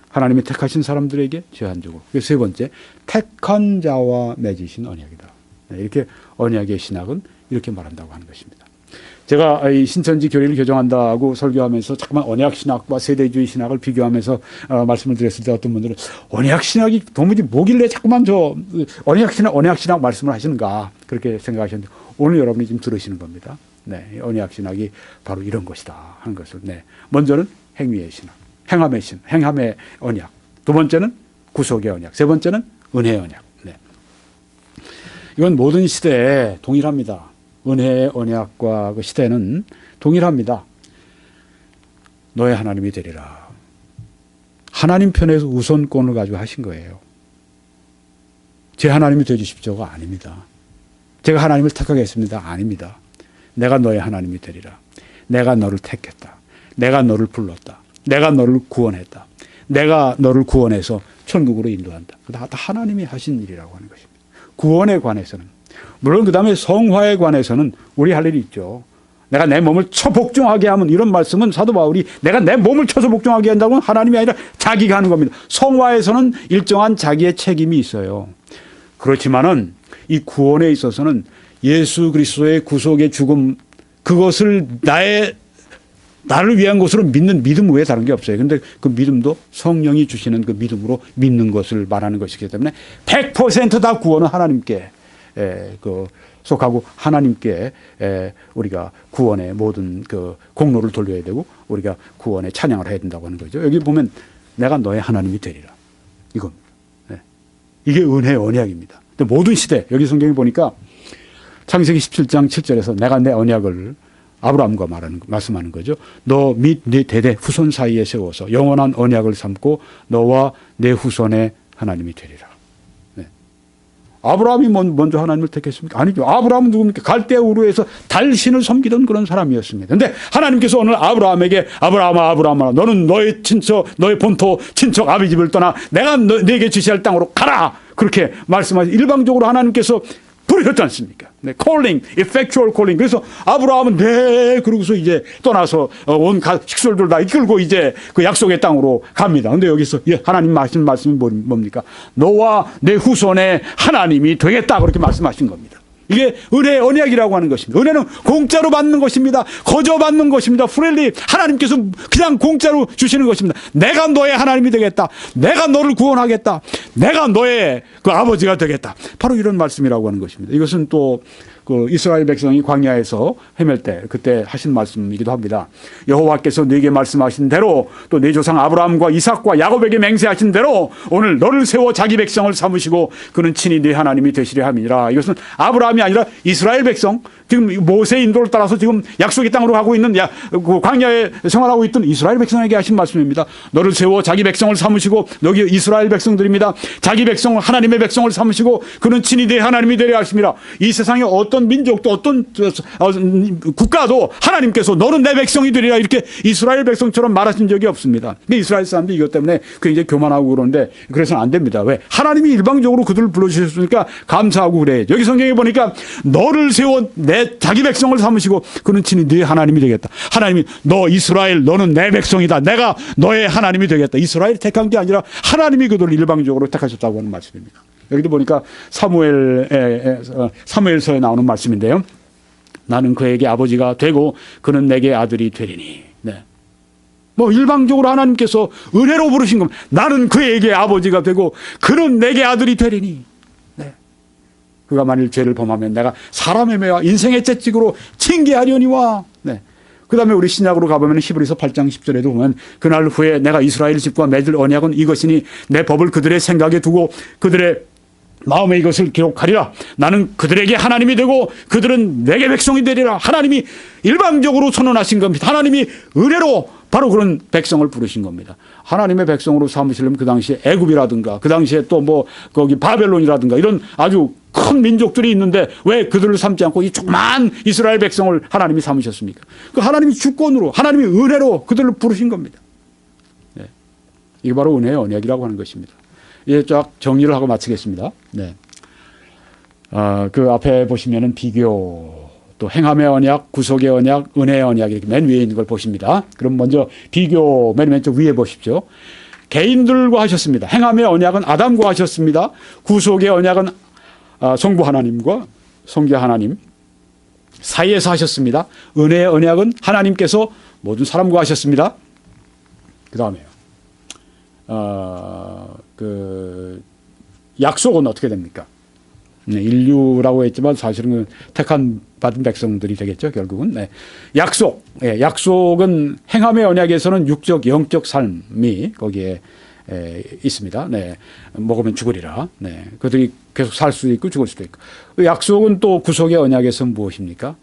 하나님이 택하신 사람들에게 제한적으로. 그래서 세 번째, 택한 자와 맺으신 언약이다. 네, 이렇게 언약의 신학은 이렇게 말한다고 하는 것입니다. 제가 이 신천지 교리를 교정한다고 설교하면서 자꾸만 언약 신학과 세대주의 신학을 비교하면서 말씀을 드렸을 때 어떤 분들은 언약 신학이 도무지 뭐길래 자꾸만 언약 신학 말씀을 하시는가 그렇게 생각하셨는데 오늘 여러분이 지금 들으시는 겁니다. 네, 언약 신학이 바로 이런 것이다 하는 것을. 네, 먼저는 행위의 신학, 행함의 언약. 두 번째는 구속의 언약. 세 번째는 은혜의 언약. 네. 이건 모든 시대에 동일합니다. 은혜의 언약과 그 시대는 동일합니다. 너의 하나님이 되리라. 하나님 편에서 우선권을 가지고 하신 거예요. 제 하나님이 되주십시오가 아닙니다. 제가 하나님을 택하겠습니다. 아닙니다. 내가 너의 하나님이 되리라. 내가 너를 택했다. 내가 너를 불렀다. 내가 너를 구원했다. 내가 너를 구원해서 천국으로 인도한다. 다 하나님이 하신 일이라고 하는 것입니다. 구원에 관해서는. 물론 그 다음에 성화에 관해서는 우리 할 일이 있죠. 내가 내 몸을 처복종하게 하면 이런 말씀은 사도 바울이 내가 내 몸을 쳐서 복종하게 한다고는 하나님이 아니라 자기가 하는 겁니다. 성화에서는 일정한 자기의 책임이 있어요. 그렇지만은 이 구원에 있어서는 예수 그리스도의 구속의 죽음 그것을 나를 위한 것으로 믿는 믿음 외에 다른 게 없어요. 그런데 그 믿음도 성령이 주시는 그 믿음으로 믿는 것을 말하는 것이기 때문에 100% 다 구원은 하나님께 속하고 하나님께 우리가 구원의 모든 그 공로를 돌려야 되고 우리가 구원의 찬양을 해야 된다고 하는 거죠. 여기 보면 내가 너의 하나님이 되리라. 이겁니다. 네. 이게 은혜의 언약입니다. 근데 모든 시대 여기 성경에 보니까 창세기 17장 7절에서 내가 내 언약을 아브라함과 말씀하는 거죠. 너 및 네 대대 후손 사이에 세워서 영원한 언약을 삼고 너와 내 후손의 하나님이 되리라. 네. 아브라함이 먼저 하나님을 택했습니까? 아니죠. 아브라함은 누굽니까? 갈대 우르에서 달신을 섬기던 그런 사람이었습니다. 그런데 하나님께서 오늘 아브라함에게 아브라함아 너는 너의 친척 너의 본토 친척 아비 집을 떠나 내가 네게 지시할 땅으로 가라. 그렇게 말씀하시 일방적으로 하나님께서 부르셨지 않습니까? 네, calling, effectual calling. 그래서 아브라함은 네, 그러고서 이제 떠나서 온 식솔들 다 이끌고 이제 그 약속의 땅으로 갑니다. 근데 여기서 하나님 하신 말씀이 뭡니까? 너와 내 후손의 하나님이 되겠다. 그렇게 말씀하신 겁니다. 이게 은혜의 언약이라고 하는 것입니다. 은혜는 공짜로 받는 것입니다. 거저 받는 것입니다. 프레일리 하나님께서 그냥 공짜로 주시는 것입니다. 내가 너의 하나님이 되겠다. 내가 너를 구원하겠다. 내가 너의 그 아버지가 되겠다. 바로 이런 말씀이라고 하는 것입니다. 이것은 또 그 이스라엘 백성이 광야에서 헤맬 때 그때 하신 말씀이기도 합니다. 여호와께서 네게 말씀하신 대로 또 네 조상 아브라함과 이삭과 야곱에게 맹세하신 대로 오늘 너를 세워 자기 백성을 삼으시고 그는 친히 네 하나님이 되시려 함이니라. 이것은 아브라함이 아니라 이스라엘 백성 지금 모세의 인도를 따라서 지금 약속의 땅으로 가고 있는 그 광야에 생활하고 있던 이스라엘 백성에게 하신 말씀입니다. 너를 세워 자기 백성을 삼으시고 여기 이스라엘 백성들입니다. 자기 백성 하나님의 백성을 삼으시고 그는 친히 네 하나님이 되려 하심이라. 이 세상에 어떤 민족도 어떤 국가도 하나님께서 너는 내 백성이 되리라 이렇게 이스라엘 백성처럼 말하신 적이 없습니다. 이스라엘 사람들이 이것 때문에 굉장히 교만하고 그러는데 그래서는 안 됩니다. 왜? 하나님이 일방적으로 그들을 불러주셨으니까 감사하고 그래. 여기 성경에 보니까 너를 세워 내 자기 백성을 삼으시고 그는 친히 네 하나님이 되겠다. 하나님이 너 이스라엘 너는 내 백성이다. 내가 너의 하나님이 되겠다. 이스라엘 택한 게 아니라 하나님이 그들을 일방적으로 택하셨다고 하는 말씀입니다. 여기도 보니까 사무엘서에 나오는 말씀인데요. 나는 그에게 아버지가 되고 그는 내게 아들이 되리니. 네. 뭐 일방적으로 하나님께서 은혜로 부르신 겁니다. 나는 그에게 아버지가 되고 그는 내게 아들이 되리니. 네. 그가 만일 죄를 범하면 내가 사람의 매와 인생의 채찍으로 징계하려니와. 네. 그 다음에 우리 신약으로 가보면 히브리서 8장 10절에도 보면 그날 후에 내가 이스라엘 집과 맺을 언약은 이것이니 내 법을 그들의 생각에 두고 그들의 마음에 이것을 기록하리라. 나는 그들에게 하나님이 되고 그들은 내게 백성이 되리라. 하나님이 일방적으로 선언하신 겁니다. 하나님이 은혜로 바로 그런 백성을 부르신 겁니다. 하나님의 백성으로 삼으시려면 그 당시에 애굽이라든가 그 당시에 또 뭐 거기 바벨론이라든가 이런 아주 큰 민족들이 있는데 왜 그들을 삼지 않고 이 조그만 이스라엘 백성을 하나님이 삼으셨습니까? 그 하나님이 주권으로 하나님이 은혜로 그들을 부르신 겁니다. 네. 이게 바로 은혜의 언약이라고 하는 것입니다. 이제 쫙 정리를 하고 마치겠습니다. 네. 그 앞에 보시면은 비교, 또 행함의 언약, 구속의 언약, 은혜의 언약 이렇게 맨 위에 있는 걸 보십니다. 그럼 먼저 비교 맨 왼쪽 위에 보십시오. 개인들과 하셨습니다. 행함의 언약은 아담과 하셨습니다. 구속의 언약은 성부 하나님과 성자 하나님 사이에서 하셨습니다. 은혜의 언약은 하나님께서 모든 사람과 하셨습니다. 그 다음에요. 그 약속은 어떻게 됩니까? 네, 인류라고 했지만 사실은 택한 받은 백성들이 되겠죠, 결국은. 네. 약속. 네, 약속은 행함의 언약에서는 육적, 영적 삶이 거기에 있습니다. 네. 먹으면 죽으리라. 네. 그들이 계속 살 수도 있고 죽을 수도 있고. 약속은 또 구속의 언약에서 무엇입니까?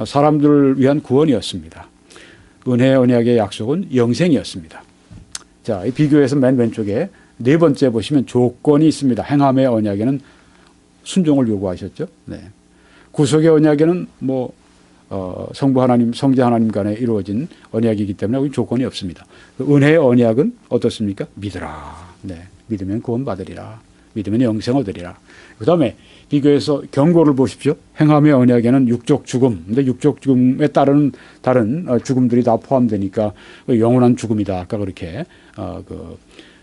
사람들을 위한 구원이었습니다. 은혜의 언약의 약속은 영생이었습니다. 자, 이 비교에서 맨 왼쪽에 네 번째 보시면 조건이 있습니다. 행함의 언약에는 순종을 요구하셨죠. 네. 구속의 언약에는 성부 하나님, 성자 하나님 간에 이루어진 언약이기 때문에 조건이 없습니다. 은혜의 언약은 어떻습니까? 믿으라. 네. 믿으면 구원받으리라. 믿으면 영생 얻으리라. 그 다음에 비교해서 경고를 보십시오. 행함의 언약에는 육적 죽음. 근데 육적 죽음에 따른 다른 죽음들이 다 포함되니까 영원한 죽음이다. 아까 그렇게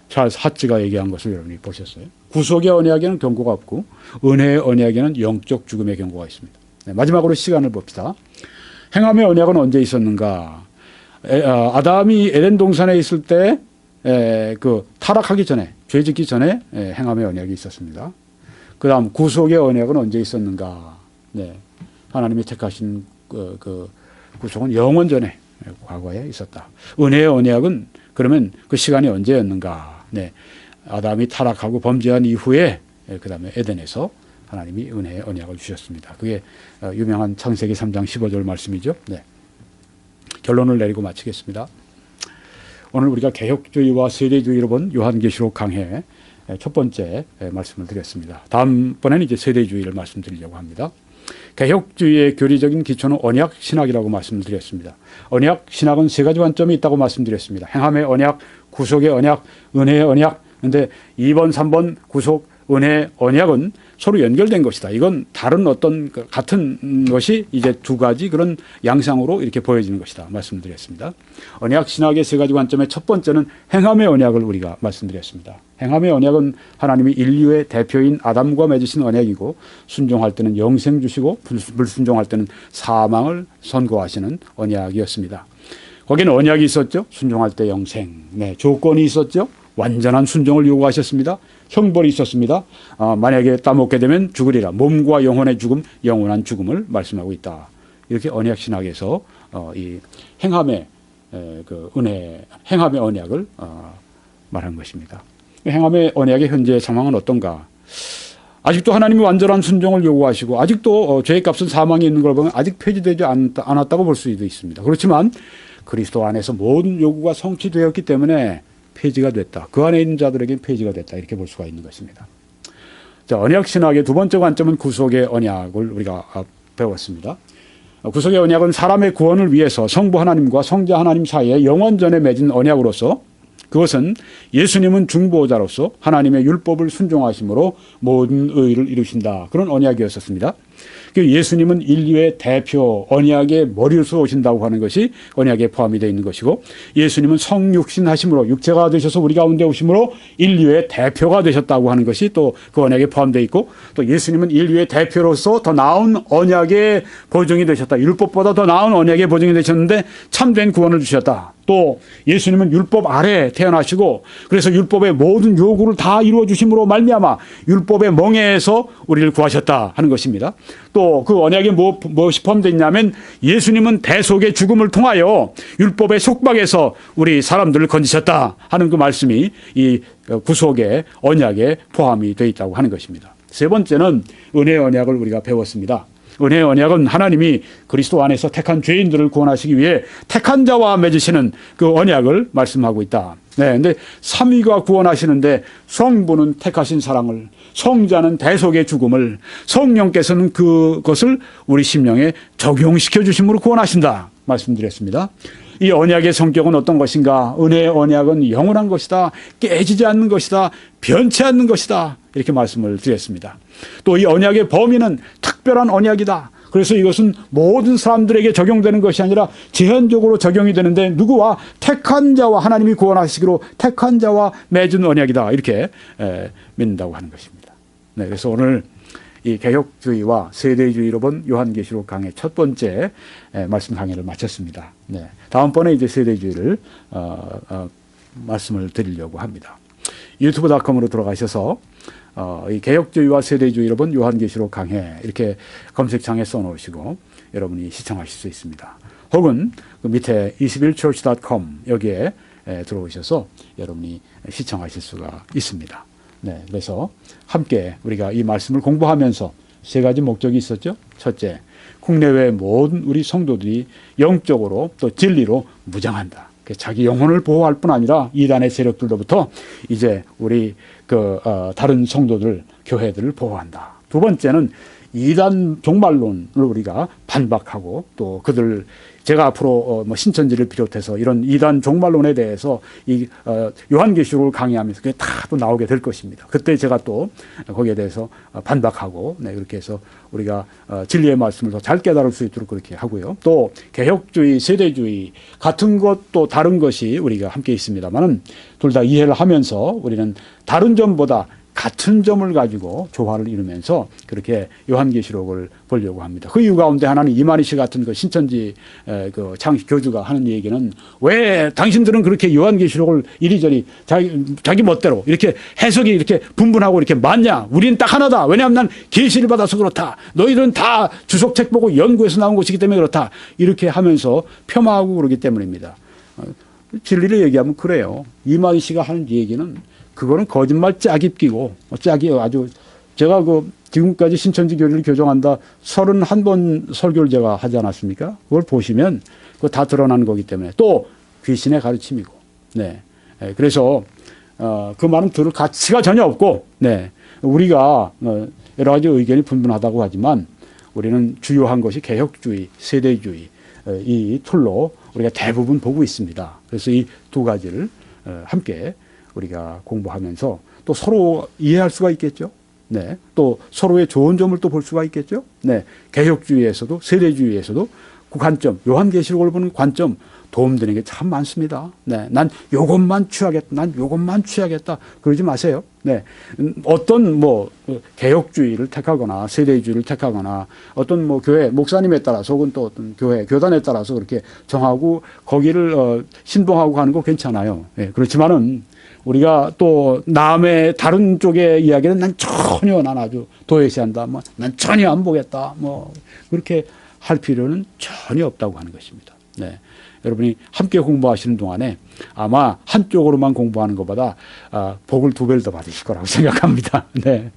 찰스 하츠가 얘기한 것을 여러분이 보셨어요. 구속의 언약에는 경고가 없고 은혜의 언약에는 영적 죽음의 경고가 있습니다. 네, 마지막으로 시간을 봅시다. 행함의 언약은 언제 있었는가? 아담이 에덴 동산에 있을 때 타락하기 전에, 죄 짓기 전에 행함의 언약이 있었습니다. 그 다음 구속의 언약은 언제 있었는가? 네, 하나님이 택하신 그 구속은 영원 전에, 과거에 있었다. 은혜의 언약은 그러면 그 시간이 언제였는가? 네, 아담이 타락하고 범죄한 이후에 그 다음에 에덴에서 하나님이 은혜의 언약을 주셨습니다. 그게 유명한 창세기 3장 15절 말씀이죠. 네. 결론을 내리고 마치겠습니다. 오늘 우리가 개혁주의와 세대주의로 본 요한계시록 강해 첫 번째 말씀을 드렸습니다. 다음번에는 이제 세대주의를 말씀드리려고 합니다. 개혁주의의 교리적인 기초는 언약 신학이라고 말씀을 드렸습니다. 언약 신학은 세 가지 관점이 있다고 말씀드렸습니다. 행함의 언약, 구속의 언약, 은혜의 언약. 그런데 2번, 3번 구속, 은혜, 언약은 서로 연결된 것이다. 이건 다른 어떤 같은 것이 이제 두 가지 그런 양상으로 이렇게 보여지는 것이다. 말씀드렸습니다. 언약 신학의 세 가지 관점의 첫 번째는 행함의 언약을 우리가 말씀드렸습니다. 행함의 언약은 하나님이 인류의 대표인 아담과 맺으신 언약이고 순종할 때는 영생 주시고 불순종할 때는 사망을 선고하시는 언약이었습니다. 거기는 언약이 있었죠. 순종할 때 영생. 네, 조건이 있었죠. 완전한 순종을 요구하셨습니다. 형벌이 있었습니다. 만약에 따먹게 되면 죽으리라. 몸과 영혼의 죽음, 영원한 죽음을 말씀하고 있다. 이렇게 언약 신학에서 이 행함의 은혜, 행함의 언약을 말한 것입니다. 행함의 언약의 현재 상황은 어떤가? 아직도 하나님이 완전한 순종을 요구하시고 아직도 죄의 값은 사망이 있는 걸 보면 아직 폐지되지 않았다고 볼 수도 있습니다. 그렇지만 그리스도 안에서 모든 요구가 성취되었기 때문에 폐지가 됐다. 그 안에 있는 자들에게 폐지가 됐다. 이렇게 볼 수가 있는 것입니다. 자, 언약 신학의 두 번째 관점은 구속의 언약을 우리가 배웠습니다. 구속의 언약은 사람의 구원을 위해서 성부 하나님과 성자 하나님 사이에 영원전에 맺은 언약으로서 그것은 예수님은 중보자로서 하나님의 율법을 순종하심으로 모든 의를 이루신다. 그런 언약이었었습니다. 예수님은 인류의 대표 언약의 머리로서 오신다고 하는 것이 언약에 포함이 되어 있는 것이고, 예수님은 성육신 하심으로 육체가 되셔서 우리 가운데 오심으로 인류의 대표가 되셨다고 하는 것이 또 그 언약에 포함되어 있고, 또 예수님은 인류의 대표로서 더 나은 언약의 보증이 되셨다. 율법보다 더 나은 언약의 보증이 되셨는데 참된 구원을 주셨다. 또 예수님은 율법 아래 태어나시고 그래서 율법의 모든 요구를 다 이루어 주심으로 말미암아 율법의 멍에에서 우리를 구하셨다 하는 것입니다. 또 그 언약에 무엇이 포함되어 있냐면 예수님은 대속의 죽음을 통하여 율법의 속박에서 우리 사람들을 건지셨다 하는 그 말씀이 이 구속의 언약에 포함이 되어 있다고 하는 것입니다. 세 번째는 은혜의 언약을 우리가 배웠습니다. 은혜의 언약은 하나님이 그리스도 안에서 택한 죄인들을 구원하시기 위해 택한 자와 맺으시는 그 언약을 말씀하고 있다. 네, 근데 삼위가 구원하시는데 성부는 택하신 사랑을, 성자는 대속의 죽음을, 성령께서는 그것을 우리 심령에 적용시켜 주심으로 구원하신다 말씀드렸습니다. 이 언약의 성격은 어떤 것인가? 은혜의 언약은 영원한 것이다. 깨지지 않는 것이다. 변치 않는 것이다. 이렇게 말씀을 드렸습니다. 또 이 언약의 범위는 특별한 언약이다. 그래서 이것은 모든 사람들에게 적용되는 것이 아니라 제한적으로 적용이 되는데 누구와? 택한 자와 하나님이 구원하시기로 택한 자와 맺은 언약이다. 이렇게 믿는다고 하는 것입니다. 네, 그래서 오늘 이 개혁주의와 세대주의로 본 요한계시록 강의 첫 번째 말씀 강의를 마쳤습니다. 네, 다음번에 이제 세대주의를 말씀을 드리려고 합니다. 유튜브.com으로 들어가셔서 이 개혁주의와 세대주의로 본 요한계시록 강해 이렇게 검색창에 써놓으시고 여러분이 시청하실 수 있습니다. 혹은 그 밑에 21church.com 여기에 들어오셔서 여러분이 시청하실 수가 있습니다. 네, 그래서 함께 우리가 이 말씀을 공부하면서 세 가지 목적이 있었죠. 첫째, 국내외 모든 우리 성도들이 영적으로 또 진리로 무장한다. 자기 영혼을 보호할 뿐 아니라 이단의 세력들로부터 이제 우리 다른 성도들, 교회들을 보호한다. 두 번째는 이단 종말론을 우리가 반박하고 또 그들 제가 앞으로 신천지를 비롯해서 이런 이단 종말론에 대해서 이 요한계시록을 강의하면서 그게 다 또 나오게 될 것입니다. 그때 제가 또 거기에 대해서 반박하고 네, 그렇게 해서 우리가 진리의 말씀을 더 잘 깨달을 수 있도록 그렇게 하고요. 또 개혁주의, 세대주의 같은 것 또 다른 것이 우리가 함께 있습니다만은 둘 다 이해를 하면서 우리는 다른 점보다 같은 점을 가지고 조화를 이루면서 그렇게 요한계시록을 보려고 합니다. 그 이유 가운데 하나는 이만희 씨 같은 그 신천지 그 창시 교주가 하는 얘기는 왜 당신들은 그렇게 요한계시록을 이리저리 자기 멋대로 이렇게 해석이 이렇게 분분하고 이렇게 많냐? 우리는 딱 하나다. 왜냐하면 난 계시를 받아서 그렇다. 너희들은 다 주석책 보고 연구해서 나온 것이기 때문에 그렇다. 이렇게 하면서 폄하하고 그러기 때문입니다. 진리를 얘기하면 그래요. 이만희 씨가 하는 얘기는 그거는 거짓말 짝이 끼고 짝이 아주 제가 지금까지 신천지 교리를 교정한다 31번 설교를 제가 하지 않았습니까? 그걸 보시면 그거 다 드러나는 거기 때문에 또 귀신의 가르침이고 네. 그래서 그 말은 들을 가치가 전혀 없고 네. 우리가 여러 가지 의견이 분분하다고 하지만 우리는 주요한 것이 개혁주의, 세대주의 이 틀로 우리가 대부분 보고 있습니다. 그래서 이 두 가지를 함께 우리가 공부하면서 또 서로 이해할 수가 있겠죠. 네. 또 서로의 좋은 점을 또 볼 수가 있겠죠. 네. 개혁주의에서도 세대주의에서도 그 관점, 요한계시록을 보는 관점 도움되는 게 참 많습니다. 네. 난 요것만 취하겠다. 난 요것만 취하겠다. 그러지 마세요. 네. 어떤 개혁주의를 택하거나 세대주의를 택하거나 어떤 교회 목사님에 따라서 혹은 또 어떤 교회 교단에 따라서 그렇게 정하고 거기를 신봉하고 가는 거 괜찮아요. 네. 그렇지만은 우리가 또 남의 다른 쪽의 이야기는 난 아주 도외시한다. 난 전혀 안 보겠다. 그렇게 할 필요는 전혀 없다고 하는 것입니다. 네. 여러분이 함께 공부하시는 동안에 아마 한쪽으로만 공부하는 것보다 복을 2배를 더 받으실 거라고 생각합니다. 네.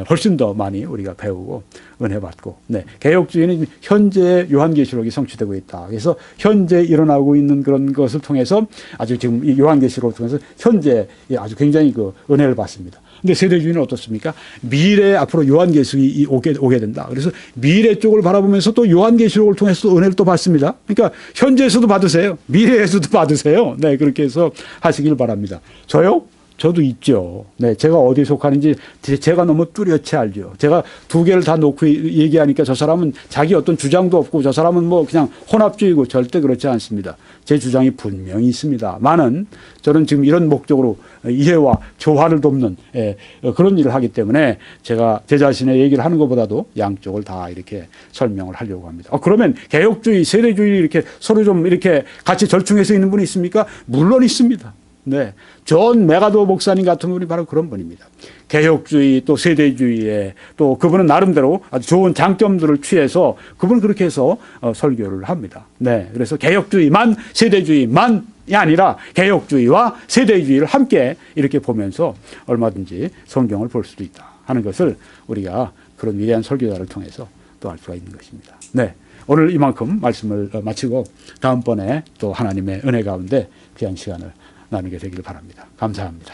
훨씬 더 많이 우리가 배우고 은혜 받고. 네. 개혁주의는 현재 요한계시록이 성취되고 있다. 그래서 현재 일어나고 있는 그런 것을 통해서 아주 지금 이 요한계시록을 통해서 현재 아주 굉장히 은혜를 받습니다. 근데 세대주의는 어떻습니까? 미래에 앞으로 요한계시록이 오게 된다. 그래서 미래 쪽을 바라보면서 또 요한계시록을 통해서 은혜를 또 받습니다. 그러니까 현재에서도 받으세요. 미래에서도 받으세요. 네, 그렇게 해서 하시길 바랍니다. 저요? 저도 있죠. 네, 제가 어디에 속하는지 제가 너무 뚜렷이 알죠. 제가 두 개를 다 놓고 얘기하니까 저 사람은 자기 어떤 주장도 없고 저 사람은 뭐 그냥 혼합주의고 절대 그렇지 않습니다. 제 주장이 분명히 있습니다. 많은 저는 지금 이런 목적으로 이해와 조화를 돕는 그런 일을 하기 때문에 제가 제 자신의 얘기를 하는 것보다도 양쪽을 다 이렇게 설명을 하려고 합니다. 그러면 개혁주의, 세대주의 이렇게 서로 좀 이렇게 같이 절충해서 있는 분이 있습니까? 물론 있습니다. 네. 존 메가도 목사님 같은 분이 바로 그런 분입니다. 개혁주의 또 세대주의에 또 그분은 나름대로 아주 좋은 장점들을 취해서 그분은 그렇게 해서 설교를 합니다. 네. 그래서 개혁주의만 세대주의만이 아니라 개혁주의와 세대주의를 함께 이렇게 보면서 얼마든지 성경을 볼 수도 있다 하는 것을 우리가 그런 위대한 설교자를 통해서 또 알 수가 있는 것입니다. 네. 오늘 이만큼 말씀을 마치고 다음번에 또 하나님의 은혜 가운데 귀한 시간을 나누게 되기를 바랍니다. 감사합니다.